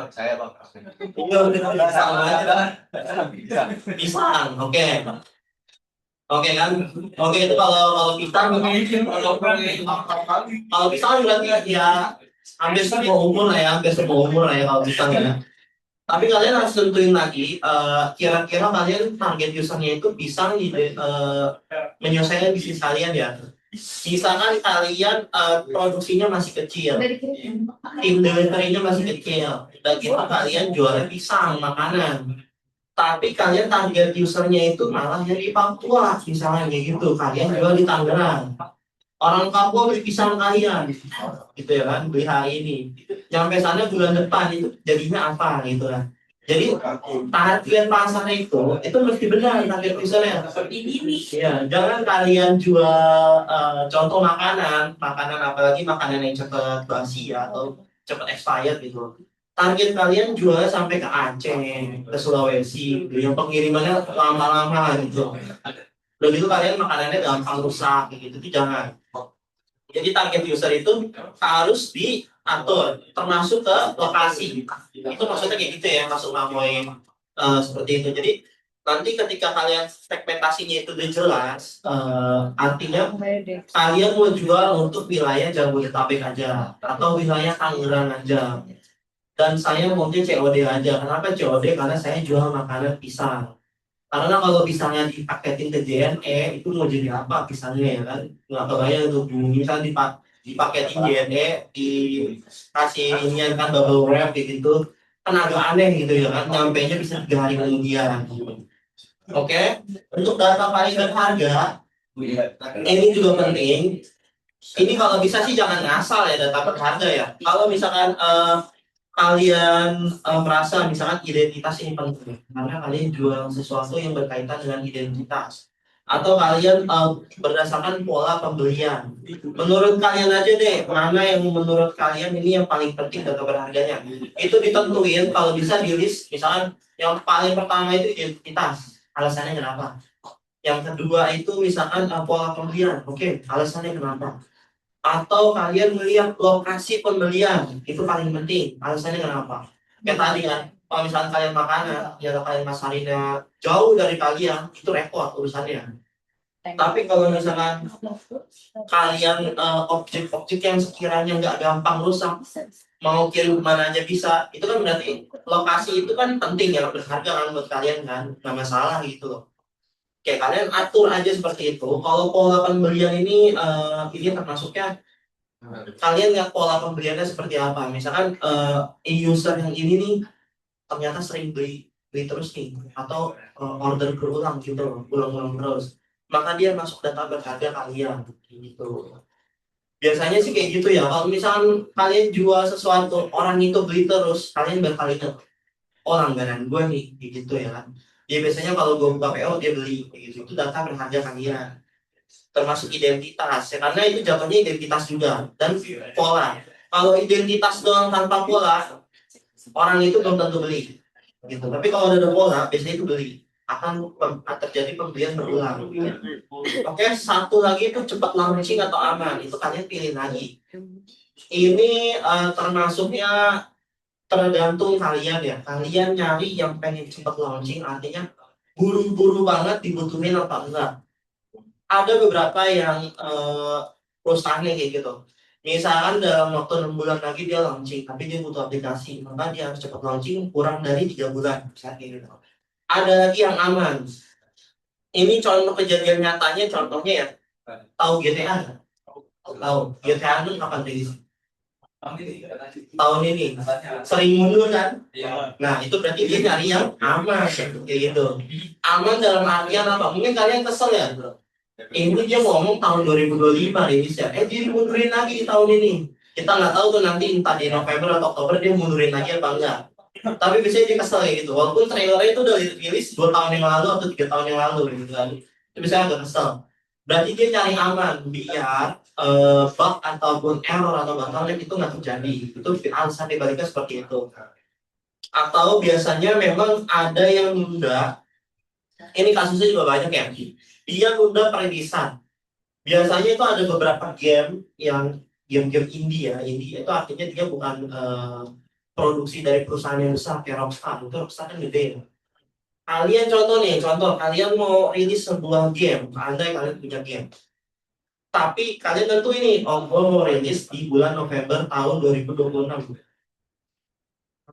Saya bang. Pisang aja. Pisang, oke. Oke kan? Oke, itu kalau pisang kalau pisang berarti ya hampir semua umur lah ya, hampir semua umur lah ya kalau pisang ya. Tapi kalian harus tentuin lagi kira-kira kalian target usernya itu bisa menyelesaikan bisnis kalian ya. Misalkan kalian produksinya masih kecil, tim delivery-nya masih kecil, udah gitu kalian jualnya pisang makanan. Tapi kalian target usernya itu malah yang di Papua, misalnya kayak gitu. Kalian jual di Tangerang. Orang Papua beli pisang kalian, gitu ya kan, beli hari ini. Nyampe sana bulan depan itu jadinya apa gitu kan. Jadi target pasar itu mesti benar target usernya. Ya, jangan kalian jual contoh makanan apalagi makanan yang cepat basi atau cepat expired gitu. Target kalian jual sampai ke Aceh, ke Sulawesi, yang pengirimannya lama-lama gitu. Udah gitu kalian makanannya gampang rusak gitu, itu jangan. Jadi target user itu harus diatur, termasuk ke lokasi. Itu maksudnya kayak gitu ya, masuk Mamoy seperti itu. Jadi nanti ketika kalian segmentasinya itu udah jelas, artinya kalian mau jual untuk wilayah Jabodetabek aja atau wilayah Tangerang aja. Dan saya maunya COD aja. Kenapa COD? Karena saya jual makanan pisang. Karena kalau pisangnya dipaketin ke JNE itu mau jadi apa pisangnya ya kan? Nggak kebayang tuh misal dipaketin JNE dikasih ini kan bubble wrap kayak gitu kan agak aneh gitu ya kan? Nyampe nya bisa 3 hari kemudian. Oke, untuk data paling dan harga ini juga penting. Ini kalau bisa sih jangan ngasal ya data per harga ya. Kalau misalkan kalian merasa misalkan identitas ini penting karena kalian jual sesuatu yang berkaitan dengan identitas atau kalian berdasarkan pola pembelian. Menurut kalian aja deh mana yang menurut kalian ini yang paling penting data berharganya. Itu ditentuin kalau bisa di list misalkan yang paling pertama itu identitas. Alasannya kenapa? Yang kedua itu misalkan pola pembelian. Oke, alasannya kenapa? Atau kalian melihat lokasi pembelian itu paling penting. Alasannya kenapa? Kayak tadi kan, kalau misalnya kalian makanan, ya kalian masarinnya jauh dari kalian, itu repot urusannya. Tapi kalau misalkan kalian objek-objek yang sekiranya nggak gampang rusak, mau kirim kemana aja bisa, itu kan berarti lokasi itu kan penting ya, berharga kan buat kalian kan, nggak masalah gitu loh. Kayak kalian atur aja seperti itu. Kalau pola pembelian ini termasuknya kalian lihat pola pembeliannya seperti apa. Misalkan user yang ini nih ternyata sering beli beli terus nih atau order berulang gitu loh, ulang-ulang terus. Maka dia masuk data berharga kalian gitu. Biasanya sih kayak gitu ya. Kalau misalkan kalian jual sesuatu, orang itu beli terus, kalian berkali oh langganan gue nih kayak gitu ya kan. Dia biasanya kalau gue buka PO dia beli kayak gitu. Itu data berharga kalian. Termasuk identitas ya, karena itu jatuhnya identitas juga dan pola. Kalau identitas doang tanpa pola orang itu belum tentu beli gitu, tapi kalau ada pola biasanya itu beli akan terjadi pembelian berulang. Oke, satu lagi itu cepat launching atau aman, itu kalian pilih lagi. Ini termasuknya tergantung kalian ya, kalian nyari yang pengen cepat launching artinya buru-buru banget dibutuhin apa enggak. Ada beberapa yang perusahaannya kayak gitu. Misalkan dalam waktu 6 bulan lagi dia launching, tapi dia butuh aplikasi, maka dia harus cepat launching kurang dari 3 bulan, misalnya kayak gitu. Ada lagi yang aman. Ini contoh kejadian nyatanya, contohnya ya, tahu GTA nggak? Tahu GTA itu kapan rilis? Tahun ini. Sering mundur kan? Nah itu berarti dia nyari yang aman, kayak gitu. Aman dalam artian apa? Mungkin kalian kesel ya, ini dia ngomong tahun 2025 rilisnya, dia mundurin lagi di tahun ini. Kita nggak tahu tuh nanti entah di November atau Oktober dia mundurin lagi apa enggak. Tapi biasanya dia kesel kayak gitu. Walaupun trailernya itu udah rilis 2 tahun yang lalu atau 3 tahun yang lalu gitu kan. Itu biasanya agak kesel. Berarti dia cari aman biar bug ataupun error atau bottleneck itu nggak terjadi. Itu alasan dibaliknya seperti itu. Atau biasanya memang ada yang nunda. Ini kasusnya juga banyak ya. Dia nunda perilisan. Biasanya itu ada beberapa game yang game-game indie ya. Indie itu artinya dia bukan produksi dari perusahaan yang besar kayak Rockstar. Itu Rockstar kan gede ya. Contoh kalian mau rilis sebuah game, andai kalian punya game. Tapi kalian tentu ini, gue mau rilis di bulan November tahun 2026.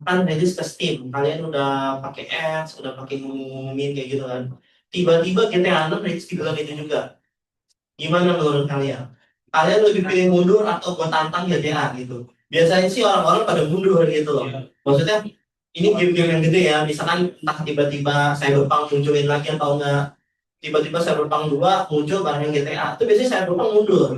Kan rilis ke Steam, kalian udah pakai ads, udah pakai ngumumin kayak gitu kan. Tiba-tiba GTA 6 rilis di bulan itu juga. Gimana menurut kalian? Kalian lebih pilih mundur atau gue tantang GTA gitu? Biasanya sih orang-orang pada mundur gitu loh. Maksudnya ini game-game yang gede ya, misalkan entah tiba-tiba Cyberpunk munculin lagi atau enggak, tiba-tiba Cyberpunk 2 muncul bareng GTA, itu biasanya Cyberpunk mundur,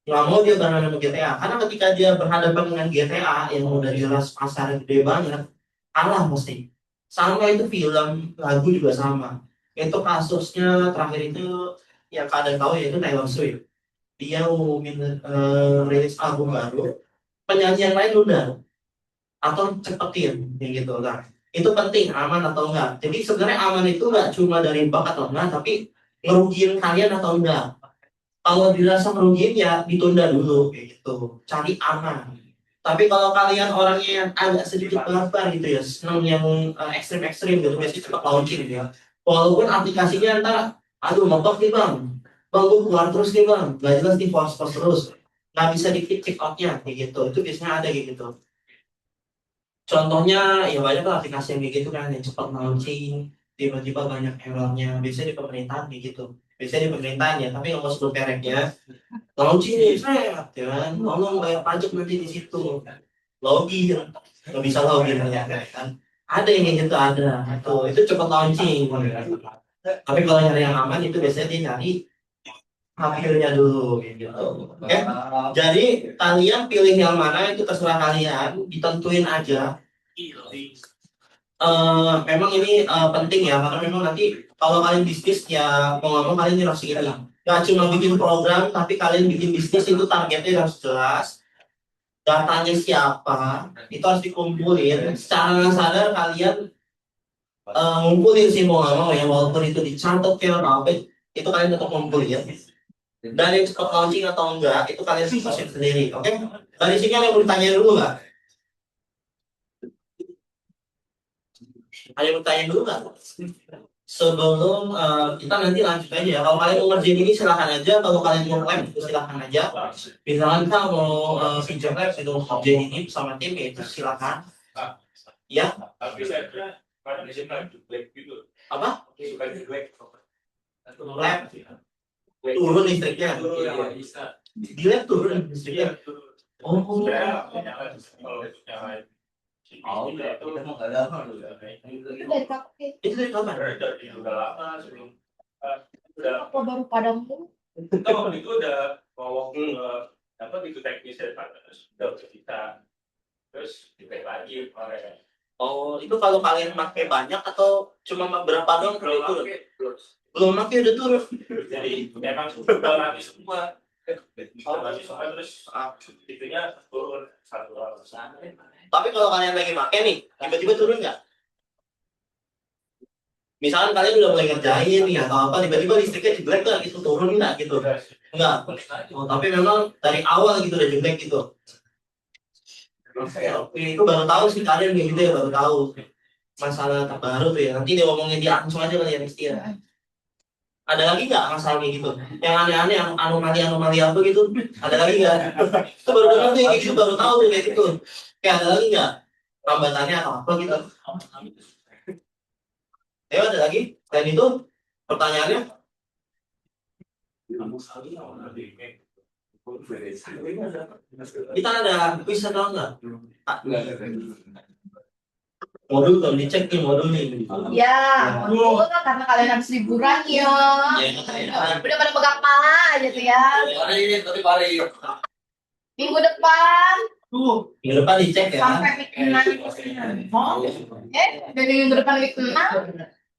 nggak mau dia bareng sama GTA, karena ketika dia berhadapan dengan GTA yang udah jelas pasar gede banget, kalah pasti. Sama itu film, lagu juga sama. Itu kasusnya terakhir itu yang kalian tahu yaitu Taylor Swift. Dia ngumumin rilis album baru, penyanyi yang lain udah atau cepetin kayak gitu. Nah, itu penting aman atau enggak. Jadi sebenarnya aman itu enggak cuma dari bug atau enggak, tapi ngerugiin kalian atau enggak. Kalau dirasa ngerugiin ya ditunda dulu kayak gitu. Cari aman. Tapi kalau kalian orangnya yang agak sedikit barbar gitu ya, seneng yang ekstrim-ekstrim gitu, biasanya cepat launching gitu ya. Walaupun aplikasinya ntar, aduh mogok nih bang gue keluar terus nih bang, nggak jelas nih post terus, nggak bisa di check outnya kayak gitu. Itu biasanya ada kayak gitu. Contohnya ya banyak lah aplikasi yang kayak gitu kan yang cepat launching, tiba-tiba banyak errornya. Biasanya di pemerintahan kayak gitu. Biasanya di pemerintahan ya, tapi nggak mau sebut mereknya. Launching nih, saya ya kan, ngomong bayar pajak nanti di situ. Login, nggak bisa login ya kan. Ada yang kayak gitu ada. Itu cepat launching. Tapi kalau nyari yang aman itu biasanya dia nyari hampirnya dulu gitu. Oke. Jadi kalian pilih yang mana itu terserah kalian, ditentuin aja. Memang ini penting ya, karena memang nanti kalau kalian bisnis ya mau nggak mau kalian harus ini. Gak cuma bikin program, tapi kalian bikin bisnis itu targetnya harus jelas. Datanya siapa, itu harus dikumpulin. Secara nggak sadar kalian ngumpulin sih mau nggak mau ya, walaupun itu dicatat kayak apa, itu kalian tetap ngumpulin ya. Dan yang cepat launching atau enggak, itu kalian putusin sendiri, oke? Dari sini ada yang mau ditanya dulu nggak? Ada yang mau tanya dulu nggak? Sebelum kita nanti lanjut aja ya. Kalau kalian mau ngerjain ini silahkan aja. Kalau kalian mau lab itu silahkan aja. Misalkan kalau mau pinjam lab itu ngerjain ini bersama tim ya itu silahkan. Ya. Apa? Lab turun listriknya. Di lab turun listriknya. Oh. Itu dari kapan? Udah lama sebelum Apa baru padam tuh? kita waktu itu udah ngomong apa itu teknisnya udah kita terus dipek lagi kemarin. Oh, itu kalau kalian pakai banyak atau cuma berapa doang kalau itu? Belum pakai udah turun. Jadi memang udah habis semua. Habis semua terus itunya turun satu orang. Tapi kalau kalian lagi pakai nih, tiba-tiba turun nggak? Misalkan kalian udah mulai ngerjain nih atau apa, tiba-tiba listriknya jelek tuh gitu, turun nggak gitu? Enggak. Oh, tapi memang dari awal gitu udah jelek gitu. Itu baru tahu sih kalian kayak gitu ya, baru tahu masalah terbaru tuh ya. Nanti dia ngomongin dia langsung aja kali ya next year. Ada lagi nggak masalah kayak gitu? Yang aneh-aneh, yang anomali apa gitu? Ada lagi nggak? Itu baru dengar tuh kayak gitu, baru tahu tuh kayak gitu. Kayak ada lagi nggak? Hambatannya atau apa gitu? Ayo ada lagi? Selain itu pertanyaannya? Kita ada quiz atau enggak? Modul belum dicek nih modul nih. Ya, modul karena kalian habis liburan ya. Udah pada pegang kepala aja tuh ya. Minggu depan Minggu depan dicek ya. sampai week 6. Dari minggu depan week 6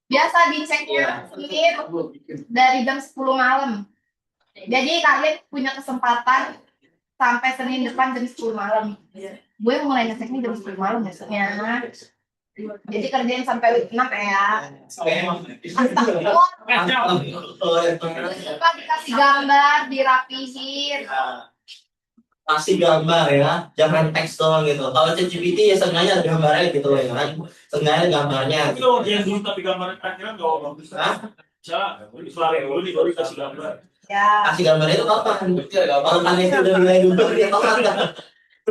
biasa diceknya Senin dari jam 10 malam. Jadi kalian punya kesempatan sampai Senin depan jam 10 malam. Gue mulai ngeceknya jam 10 malam biasanya. Jadi kerjain sampai week 6 ya. Suka dikasih gambar, dirapihin. Kasih gambar ya, jangan teks doang gitu. Kalau ChatGPT ya sengaja ada gambarnya gitu ya kan. Sengaja gambarnya. Itu yang dulu tapi gambar terakhir nggak bagus. Hah? Misalnya dulu nih baru kasih gambar. Ya. Kasih gambarnya itu kapan? Kalau kalian itu udah nilai dulu dia kapan kan?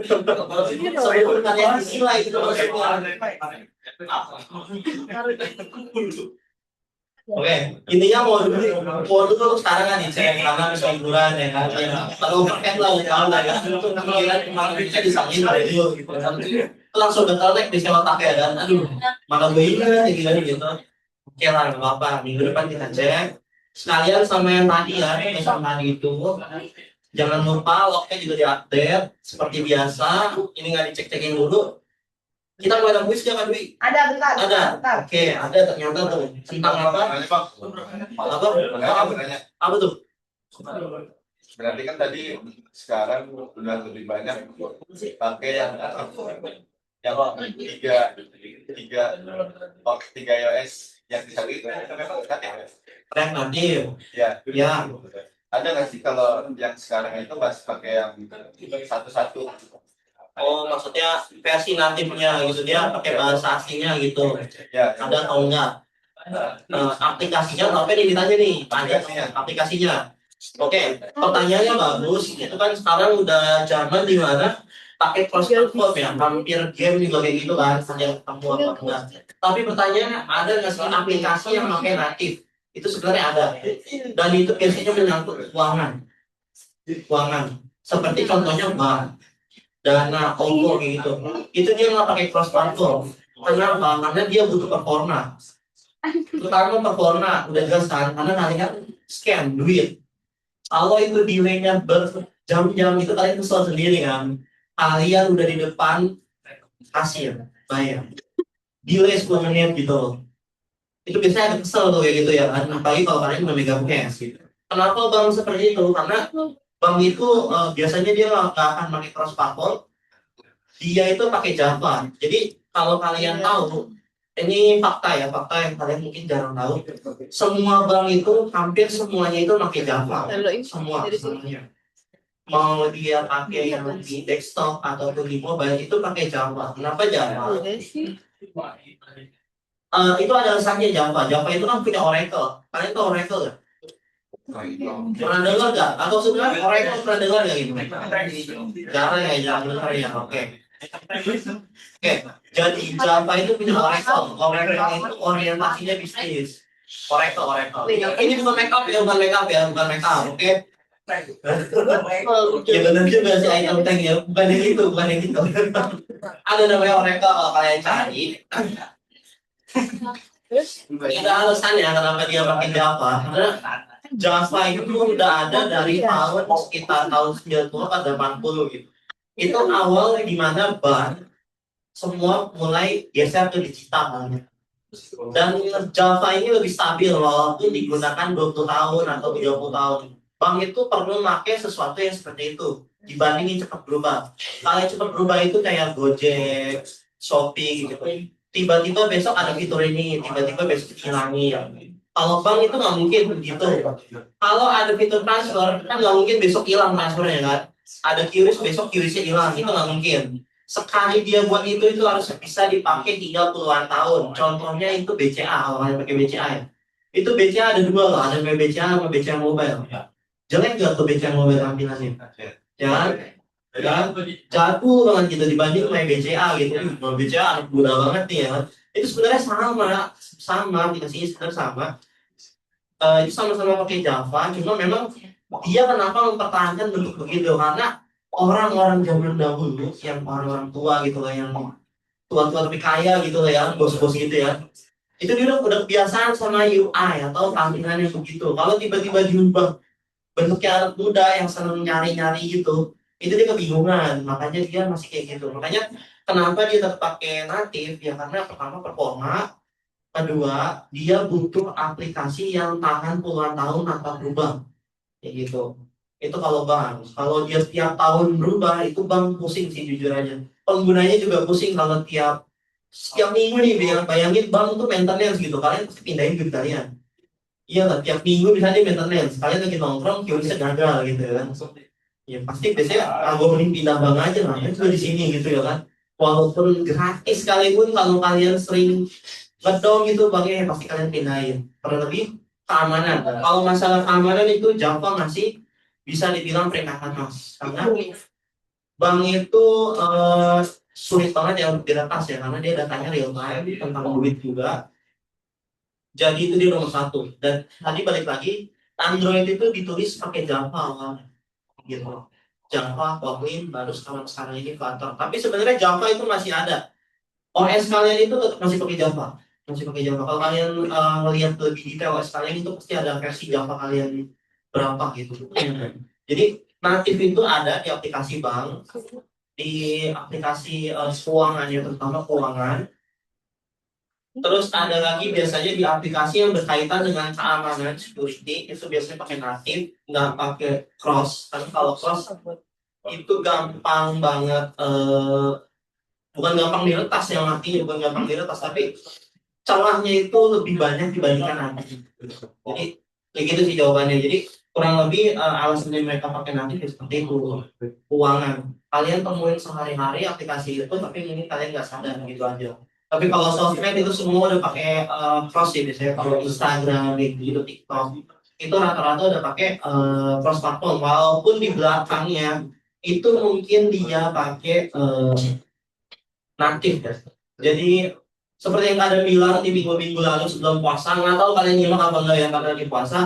Sebelum kalian dinilai itu maksudnya. Oke, intinya modul sekarang kan dicek karena habis liburan ya kan. Kalau paket lah udah tahu lah ya. Kemungkinan kemarin bisa disangin radio gitu kan. langsung ketelek di otak ya dan aduh mana gue ingat gitu. Oke lah nggak apa-apa, minggu depan kita cek sekalian sama yang tadi ya, yang tadi itu jangan lupa lognya juga diupdate seperti biasa. Ini nggak dicek-cekin dulu. Kita mau ada kuisnya kan, Dwi? Ada bentar. Ada. Bentar. Oke, ada ternyata tuh tentang apa? Apa tuh? Berarti kan tadi sekarang udah lebih banyak pakai yang tiga iOS yang bisa itu memang kan ya. React Native. Ya. Ya. Ada nggak sih kalau yang sekarang itu masih pakai yang satu-satu? Oh, maksudnya versi natifnya gitu, dia pakai bahasa aslinya gitu. Ya. Ada atau enggak? Aplikasinya tapi ini ditanya nih, aplikasinya. Oke, pertanyaannya bagus. Itu kan sekarang udah zaman di mana pakai cross platform ya, hampir game juga kayak gitu kan, yang ketemu apa enggak. Tapi pertanyaannya ada nggak sih aplikasi yang pakai natif? Itu sebenarnya ada. Dan itu biasanya menyangkut keuangan. Seperti contohnya bank, Dana, OVO gitu. Itu dia nggak pakai cross platform. Kenapa? Karena dia butuh performa. Terutama performa udah jelas kan, karena kalian scan duit. Kalau itu delaynya berjam-jam itu kalian kesel sendiri kan. Kalian udah di depan kasir bayar. Delay 10 menit gitu. Itu biasanya ada kesel tuh kayak gitu ya kan. Apalagi kalau kalian memegang cash gitu. Kenapa bank seperti itu? Karena bank itu biasanya dia nggak akan pakai cross platform. Dia itu pakai Java. Jadi kalau kalian tahu, ini fakta ya, fakta yang kalian mungkin jarang tahu. Semua bank itu hampir semuanya itu pakai Java. Semuanya. Mau dia pakai yang di desktop ataupun di mobile itu pakai Java. Kenapa Java? Itu ada alasannya Java. Java itu kan punya Oracle. Kalian tahu Oracle nggak? Pernah dengar nggak? Atau sebenarnya Oracle pernah dengar nggak gitu? Jarang dengar ya. Oke. Jadi Java itu punya Oracle. Oracle itu orientasinya bisnis. Oracle. Ini bukan make up ya. Oke. Ya benar juga sih item tag ya. Bukan yang itu. Ada namanya Oracle kalau kalian cari. Ada alasannya kenapa dia pakai Java. Karena Java itu udah ada dari tahun sekitar tahun 90 atau 80 gitu. Itu awal di mana bank semua mulai geser ke digital. Dan Java ini lebih stabil walaupun digunakan 20 tahun atau 30 tahun. Bank itu perlu pakai sesuatu yang seperti itu dibandingin cepat berubah. Kalau cepat berubah itu kayak Gojek, Shopee gitu. Tiba-tiba besok ada fitur ini, tiba-tiba besok hilangin. Kalau bank itu nggak mungkin begitu. Kalau ada fitur transfer, kan nggak mungkin besok hilang transfernya kan. Ada QRIS, besok QRIS-nya hilang, itu nggak mungkin. Sekali dia buat itu harus bisa dipakai hingga puluhan tahun. Contohnya itu BCA, kalau kalian pakai BCA ya. Itu BCA ada dua loh, ada BCA sama BCA Mobile. Jelek nggak tuh BCA Mobile tampilannya? Ya, jatuh banget gitu dibanding main BCA gitu. Kalau BCA anak muda banget nih ya. Itu sebenarnya sama aplikasinya sebenarnya sama. Itu sama-sama pakai Java, cuma memang dia kenapa mempertahankan bentuk begitu karena orang-orang zaman dahulu yang orang-orang tua gitu lah, yang tua-tua tapi kaya gitu lah ya, bos-bos gitu ya. Itu dia udah kebiasaan sama UI atau tampilan yang begitu. Kalau tiba-tiba diubah bentuknya anak muda yang seneng nyari-nyari gitu, itu dia kebingungan. Makanya dia masih kayak gitu. Makanya kenapa dia tetap pakai native ya, karena pertama performa, kedua dia butuh aplikasi yang tahan puluhan tahun tanpa berubah kayak gitu. Itu kalau bank. Kalau dia setiap tahun berubah itu bank pusing sih jujur aja. Penggunanya juga pusing kalau setiap minggu nih, bayangin bank itu maintenance gitu. Kalian pasti pindahin duit kalian. Iya kan, tiap minggu misalnya maintenance. Kalian lagi nongkrong, QRIS gagal gitu kan. Ya pasti biasanya kalau mending pindah bank aja lah. Itu di sini gitu ya kan. Walaupun gratis sekalipun kalau kalian sering ngedong gitu banknya pasti kalian pindahin. Terlebih keamanan. Kalau masalah keamanan itu Java masih bisa dibilang peringkat atas karena bank itu sulit banget ya untuk diretas ya, karena dia datanya real time tentang duit juga. Jadi itu dia nomor satu. Dan tadi balik lagi, Android itu ditulis pakai Java gitu. Java, Kotlin, baru sekarang ini Flutter. Tapi sebenarnya Java itu masih ada. OS kalian itu tetap masih pakai Java. Masih pakai Java. Kalau kalian melihat lebih detail OS kalian itu pasti ada versi Java kalian berapa gitu. Jadi natif itu ada di aplikasi bank, di aplikasi keuangan ya, terutama keuangan. Terus ada lagi biasanya di aplikasi yang berkaitan dengan keamanan security itu biasanya pakai native, nggak pakai cross. Karena kalau cross itu gampang banget, bukan gampang diretas yang artinya bukan gampang diretas, tapi celahnya itu lebih banyak dibandingkan native. Jadi kayak gitu sih jawabannya. Jadi kurang lebih alasannya mereka pakai native ya seperti itu. Keuangan kalian temuin sehari-hari aplikasi itu, tapi ini kalian nggak sadar gitu aja. Tapi kalau sosmed itu semua udah pakai cross ya, biasanya kalau Instagram gitu, TikTok itu rata-rata udah pakai cross platform, walaupun di belakangnya itu mungkin dia pakai native ya. Jadi seperti yang kalian bilang di minggu-minggu lalu sebelum puasa, nggak tahu kalian nyimak apa enggak ya karena di puasa,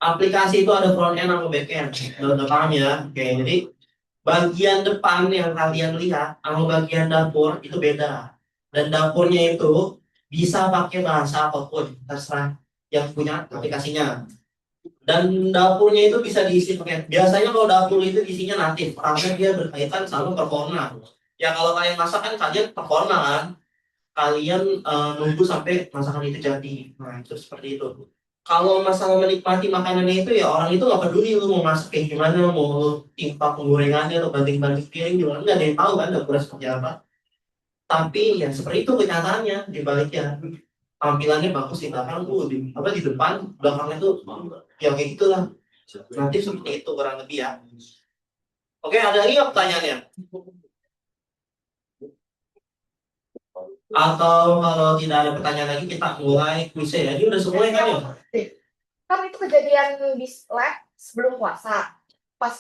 aplikasi itu ada front end sama back end. Udah paham ya? Oke, jadi bagian depan yang kalian lihat sama bagian dapur itu beda. Dan dapurnya itu bisa pakai bahasa apapun, terserah yang punya aplikasinya. Dan dapurnya itu bisa diisi pakai. Biasanya kalau dapur itu isinya natif, karena dia berkaitan sama performa. Ya kalau kalian masak kan kalian performa kan, kalian nunggu sampai masakan itu jadi. Nah itu seperti itu. Kalau masalah menikmati makanannya itu ya orang itu nggak peduli lu mau masak kayak gimana, mau lu timpa penggorengannya atau banting-banting piring juga nggak ada yang tahu kan dapurnya seperti apa. Tapi ya seperti itu kenyataannya di baliknya, tampilannya bagus di belakang tuh di apa di depan belakangnya tuh ya kayak gitulah. Nanti seperti itu kurang lebih ya. Oke, ada lagi nggak pertanyaannya? Atau kalau tidak ada pertanyaan lagi kita mulai kuisnya ya. Ini udah semua kan ya? Kan itu kejadian di lab sebelum puasa. Pas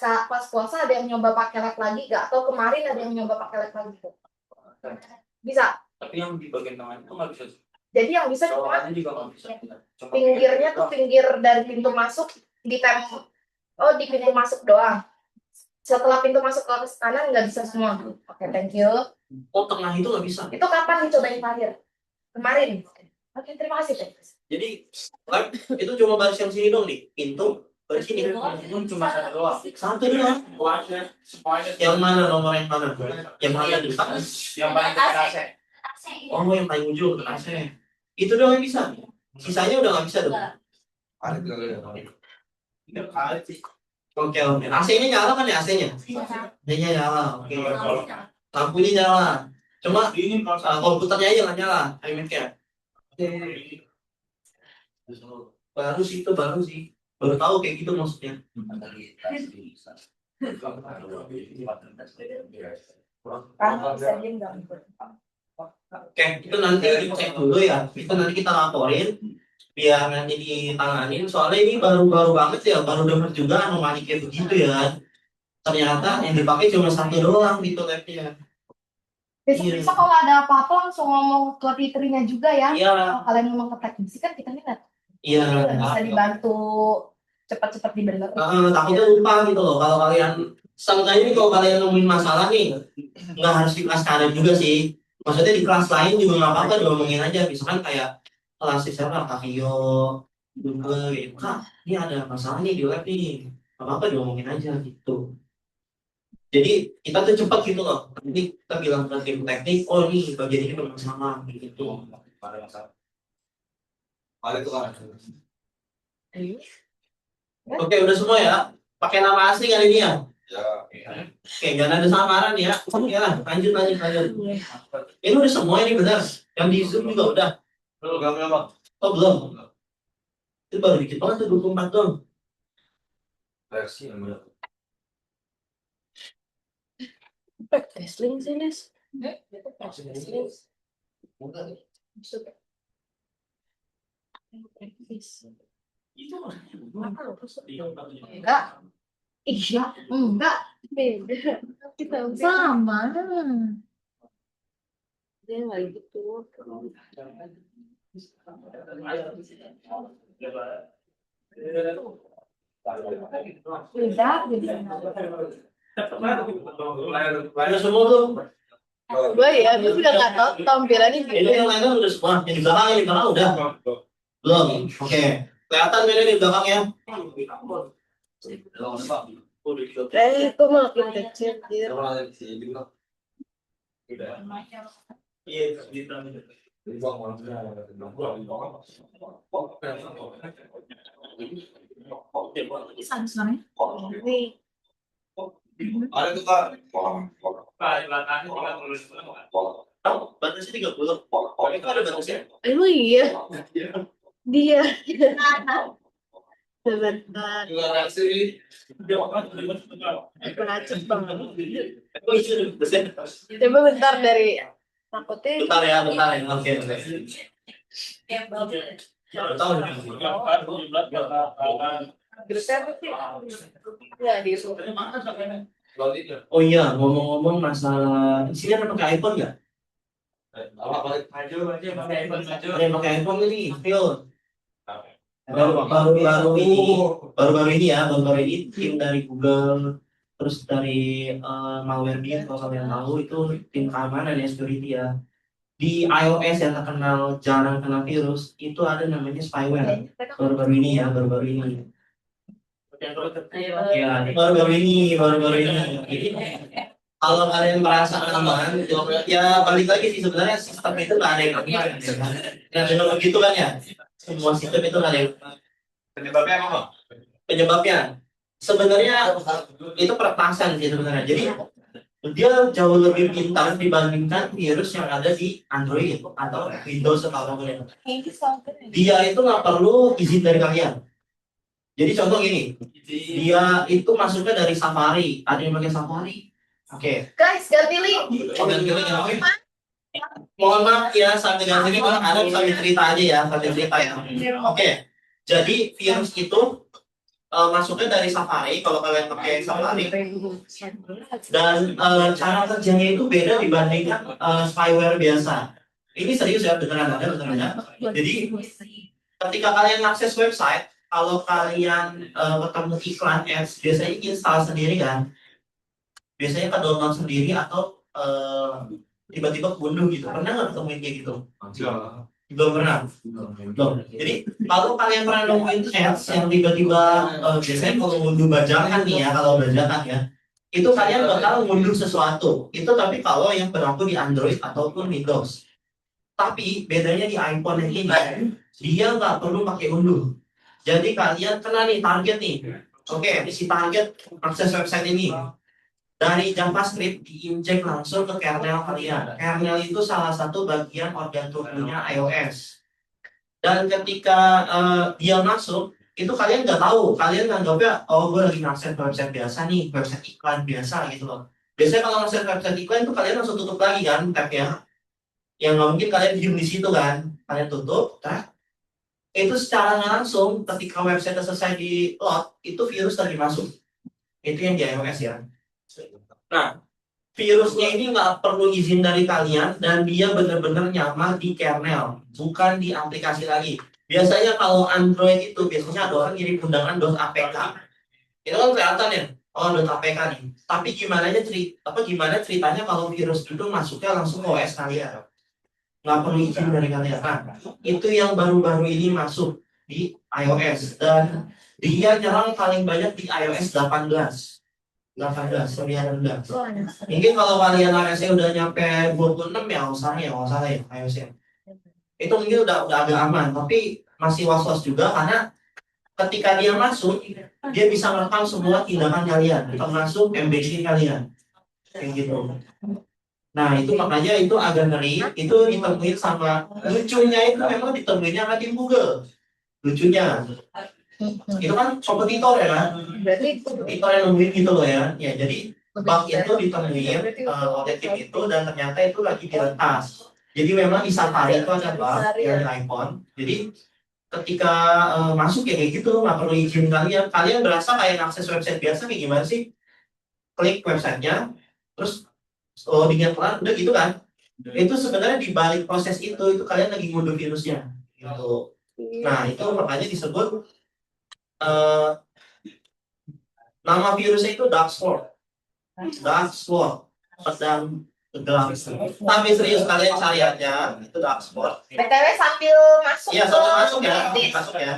puasa ada yang nyoba pakai lab lagi gak? Atau kemarin ada yang nyoba pakai lab lagi tuh? Bisa. Tapi yang di bagian tengah itu nggak bisa. Jadi yang bisa cuma Colokannya juga nggak bisa. pinggirnya tuh pinggir dari pintu masuk di di pintu masuk doang. Setelah pintu masuk ke kanan nggak bisa semua. Oke, thank you. Oh tengah itu nggak bisa. Itu kapan dicobain terakhir? Kemarin. Oke, terima kasih, Teh. Jadi lab itu cuma baris yang sini dong nih, pintu baris sini. Itu cuma satu doang. Satu doang. Semuanya. Yang mana nomor yang mana? Yang mana di depan? Yang paling dekat AC. Oh yang paling ujung ke AC. Itu doang yang bisa. Sisanya udah nggak bisa dong. Ada kali ya. Ini kali sih. Oke oke. AC-nya nyala kan ya AC-nya? AC-nya nyala. Oke. Lampunya nyala. Cuma Ini komputernya aja nggak nyala. iMac-nya. Baru sih itu baru sih. Baru tahu kayak gitu maksudnya. Oke, itu nanti dicek dulu ya. Itu nanti kita laporin biar nanti ditanganin. Soalnya ini baru-baru banget ya, baru denger juga anomali kayak begitu ya. Ternyata yang dipakai cuma satu doang gitu labnya. Besok-besok kalau ada apa-apa langsung ngomong ke titrinya juga ya. Iya, Kalau kalian ngomong ke teknisi kan kita nggak iya. bisa dibantu cepat-cepat dibenerin. Takutnya lupa gitu loh. Kalau kalian, seenggaknya ini kalau kalian nemuin masalah nih, nggak harus di kelas kalian juga sih. Maksudnya di kelas lain juga nggak apa-apa diomongin aja. Misalkan kayak kelas siapa, Kak Vio, juga gitu. Kak, ini ada masalah nih di lab nih. Nggak apa-apa diomongin aja gitu. Jadi kita tuh cepat gitu loh. Nanti kita bilang ke tim teknik, oh ini bagian ini bermasalah gitu. Ada masalah. Ada itu kan. Oke, udah semua ya. Pakai nama asli kali ini ya. Ya. Oke, jangan ada samaran ya. Oke lah, lanjut. Ini udah semua ini benar. Yang di Zoom juga udah. Belum berapa? Oh belum. Itu baru dikit banget tuh 24 doang. Versi yang berapa? Testing sih, Nes. Enggak. Iya, enggak. Beda. Kita sama. Dia nggak gitu. Beda, beda. Udah semua tuh. Gue ya, gue udah nggak tahu tampilannya Ini gitu. yang lainnya udah semua. Yang di belakang udah. Belum. Oke. Kelihatan beda di belakang ya. Itu makin kecil gitu. Iya, gitu. Nih, Ada tuh Kak. Tahu batasnya 30. Itu ada batasnya. emang iya dia. Sebentar, Toleransi macet banget. Oh, itu ada batasnya. Coba bentar dari takutnya. Bentar ya. Oke. Tahu nih. Grupnya apa sih? Ya di Oh iya, ngomong-ngomong masalah di sini ada pakai iPhone nggak? Ada yang pakai iPhone ini, Phil. Baru-baru ini tim dari Google, terus dari Malwarebytes kalau kalian tahu itu tim keamanan ya, security ya. Di iOS yang terkenal jarang kena virus itu ada namanya spyware. Baru-baru ini. Ya, baru-baru ini. Jadi kalau kalian merasa aman, ya balik lagi sih sebenarnya sistem itu nggak ada yang aman, ya kan? Ya memang begitu kan ya. Semua sistem itu nggak ada yang penyebabnya apa? penyebabnya. Sebenarnya itu peretasan sih sebenarnya. Jadi dia jauh lebih pintar dibandingkan virus yang ada di Android atau Windows atau apapun itu. Dia itu nggak perlu izin dari kalian. Jadi contoh gini, dia itu masuknya dari Safari. Ada yang pakai Safari? Oke. guys, ganti link. Oh, ganti link ya, oke. Mohon maaf ya, sambil ganti link ada sambil cerita aja ya, sambil cerita ya. Oke. Jadi virus itu masuknya dari Safari. Kalau kalian pakai Safari, dan cara kerjanya itu beda dibandingkan spyware biasa. Ini serius ya, beneran ada. Jadi ketika kalian akses website, kalau kalian ketemu iklan ads, biasanya install sendiri kan? Biasanya ke download sendiri atau tiba-tiba bunduh gitu. Pernah nggak ketemuin kayak gitu? Belum pernah. Belum. Jadi kalau kalian pernah nemuin ads yang tiba-tiba biasanya kalau ngunduh bajakan nih ya, kalau bajakan ya, itu kalian bakal ngunduh sesuatu. Itu tapi kalau yang berlaku di Android ataupun Windows. Tapi bedanya di iPhone yang ini, dia nggak perlu pakai unduh. Jadi kalian kena nih target nih. Oke, si target akses website ini. Dari JavaScript diinjek langsung ke kernel kalian. Kernel itu salah satu bagian organ tubuhnya iOS. Dan ketika dia masuk, itu kalian nggak tahu. Kalian nganggapnya, oh gue lagi ngakses website biasa nih, website iklan biasa gitu loh. Biasanya kalau ngakses website iklan itu kalian langsung tutup lagi kan tab-nya. Yang nggak mungkin kalian diem di situ kan. Kalian tutup, itu secara langsung ketika website selesai di load, itu virus lagi masuk. Itu yang di iOS ya. Nah, virusnya ini nggak perlu izin dari kalian dan dia benar-benar nyamar di kernel, bukan di aplikasi lagi. Biasanya kalau Android itu biasanya ada orang kirim undangan .apk. Itu kan kelihatan ya, oh .apk nih. Tapi gimana ceritanya kalau virus itu masuknya langsung ke OS kalian? Nggak perlu izin dari kalian. Nah, itu yang baru-baru ini masuk di iOS dan dia nyerang paling banyak di iOS 18, serial 18. Mungkin kalau kalian iOS-nya udah nyampe 26 ya, nggak usah ya iOS-nya. Itu mungkin udah agak aman, tapi masih was-was juga karena ketika dia masuk, dia bisa merekam semua tindakan kalian, termasuk MBC kalian, kayak gitu. Nah itu makanya itu agak ngeri, itu ditemuin sama lucunya itu memang ditemuinnya sama tim Google. Lucunya itu kan kompetitor ya kan, Berarti kompetitor yang nemuin gitu loh ya. Ya jadi bug itu ditemuin oleh tim itu dan ternyata itu lagi diretas. Jadi memang di Safari itu ada bug yang di iPhone. Jadi ketika masuk ya kayak gitu nggak perlu izin kalian. Kalian berasa kayak akses website biasa kayak gimana sih? Klik websitenya, terus loadingnya pelan, udah gitu kan? Itu sebenarnya di balik proses itu kalian lagi ngunduh virusnya, gitu. Nah itu makanya disebut nama virusnya itu dark sport. Dark spot, pedang gelap. Tapi serius kalian cari aja itu dark spot. BTW sambil masuk Iya, ke satu masuk ya, bisnis. masuk ya.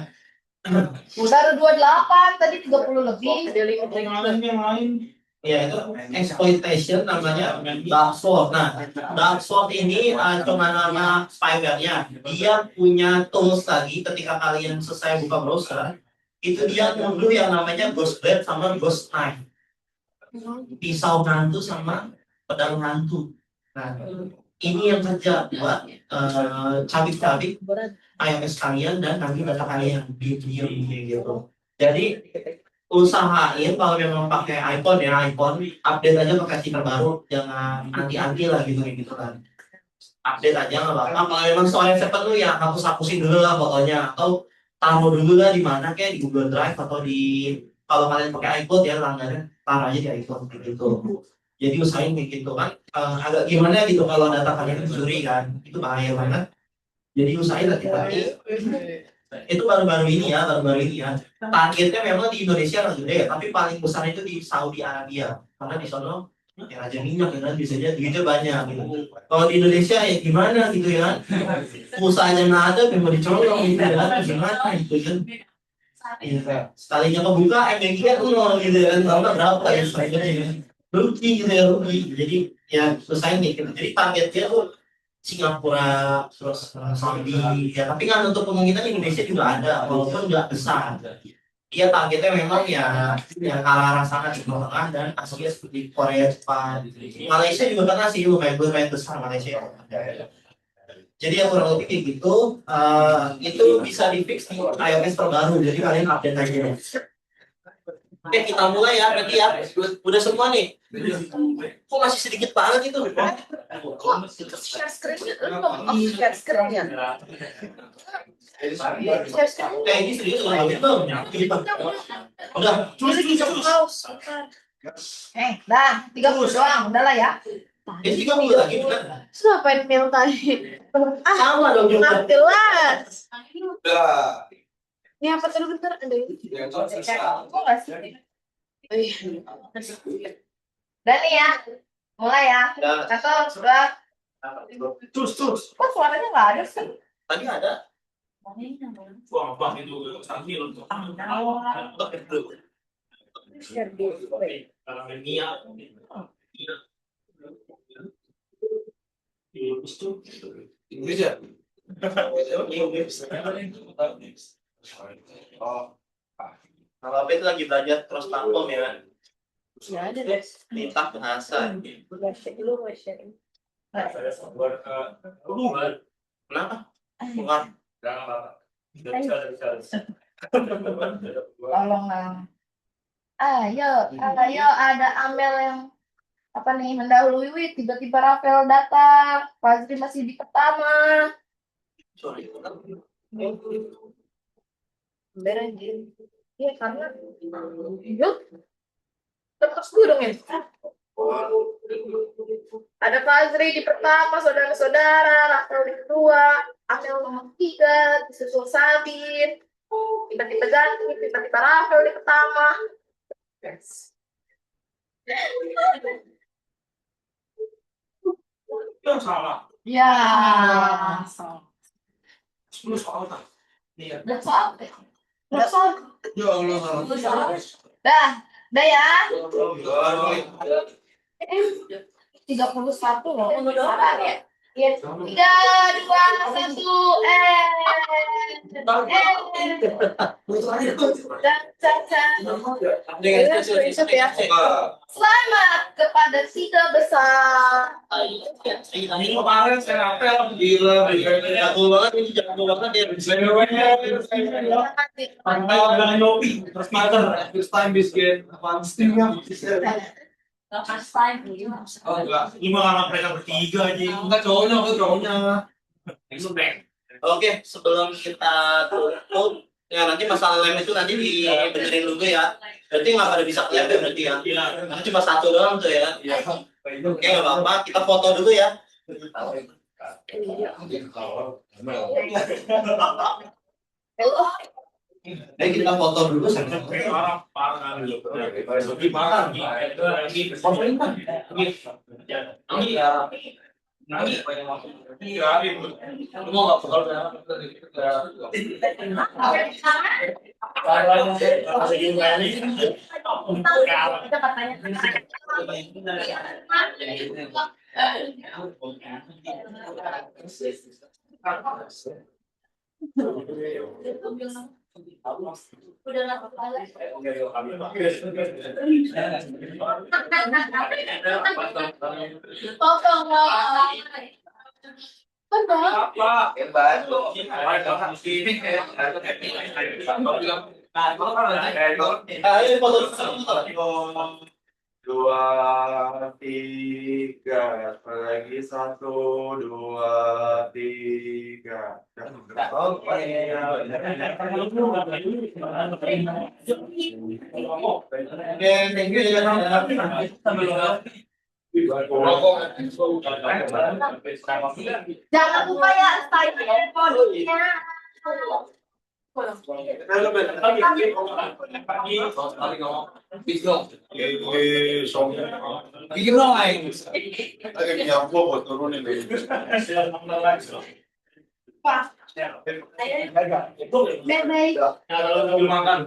Baru 28, tadi 30 lebih. Yang lain. Ya itu exploitation namanya dark sword. Nah, dark sword ini cuma nama spyware-nya. Dia punya tools lagi ketika kalian selesai buka browser. Itu dia ngunduh yang namanya ghost blade sama ghost knife. Pisau hantu sama pedang hantu. Nah, ini yang kerja buat cabik-cabik iOS kalian dan nanti data kalian di gitu. Jadi usahain kalau memang pakai iPhone ya iPhone update aja pakai stiker baru, jangan anti-anti lah gitu kan. Update aja nggak apa-apa. Kalau memang soalnya seperti ya hapus-hapusin dulu lah fotonya atau taruh dulu lah di mana kayak di Google Drive atau di kalau kalian pakai iPhone ya langganan taruh aja di iPhone gitu. Jadi usahain kayak gitu kan. Agak gimana gitu kalau data kalian dicuri kan itu bahaya banget. Jadi usahain hati-hati. Itu baru-baru ini ya. Targetnya memang di Indonesia nggak gede ya, tapi paling besar itu di Saudi Arabia. Karena di sana ya raja minyak ya kan, biasanya duitnya banyak gitu. Kalau di Indonesia ya gimana gitu ya, usahanya nggak ada, memang dicolong gitu ya, gimana gitu kan. Iya, sekalinya kebuka MBG-nya nol gitu ya, tambah berapa ya sebenarnya ya. Rugi gitu ya, rugi. Jadi ya selesai nih gitu. Jadi targetnya tuh Singapura, terus Saudi, ya tapi kan untuk kemungkinan Indonesia juga ada, walaupun nggak besar. Dia targetnya memang ya yang arah sana di Timur Tengah dan Asia seperti Korea, Jepang, Malaysia juga pernah sih main besar Malaysia. Jadi yang kurang lebih kayak gitu, itu bisa di fix di iOS terbaru. Jadi kalian update aja. Oke, kita mulai ya, berarti ya. Udah semua nih. Kok masih sedikit banget itu? Share screen-nya, lu belum share screen-nya. Share screen. Ini serius nggak gitu? Udah, Cus. Dah, 30 doang, udah lah ya. ini 30 lagi udah. Terus ngapain mail tadi? Sama dong juga. Jelas. Udah. Ini apa tadi bentar? Ada ini. Ya, kalau selesai. Kok nggak sih? Oh iya. Udah nih ya. Mulai ya. Ya. Satu, dua. Terus. Kok suaranya nggak ada sih? Tadi ada. Wah, bang itu sambil untuk. Share display. Kalau Mia. Indonesia. Oh, Kalau apa itu lagi belajar terus platform ya kan? Nggak ada deh. Minta bahasa. Udah share dulu, mau share. Kenapa? Bukan. Tolong lah. Ayo, ada Amel yang apa nih mendahului Wit, tiba-tiba Rafael datang, Fazri masih di pertama. Sorry. Berenjin. Iya karena yuk terus gue dong ya. Ada Fazri di pertama, saudara-saudara, Rafael di kedua, Amel nomor 3, disusul Sabin. Tiba-tiba ganti, tiba-tiba Rafael di pertama. Yang salah. Ya. 10 soal tak. Udah soal. Udah soal. ya Allah. Dah ya. 31 31 loh. Sabar ya. Iya. 3, 2, 1. Selamat kepada 3 besar. Ini kemarin saya apel Gila, Jago banget ini, jago banget ya. Pantai dengan Yopi, terus mater, first time biscuit, apaan steamnya? Oh enggak, ini malah mereka bertiga aja. Enggak cowoknya. Oke, sebelum kita tutup, ya nanti masalah lem itu nanti dibenerin dulu ya. Berarti nggak pada bisa lem ya berarti ya. Karena cuma satu doang tuh ya. Oke, nggak apa-apa. Kita foto dulu ya. Kita foto dulu sama. Ayo foto sama. 2, 3, lagi 1, 2, 3. Oke, thank you ya. Jangan lupa ya style handphonenya. Bikin dong, Aing. Lagi nyampo buat turunin deh. Bye-bye. Makan.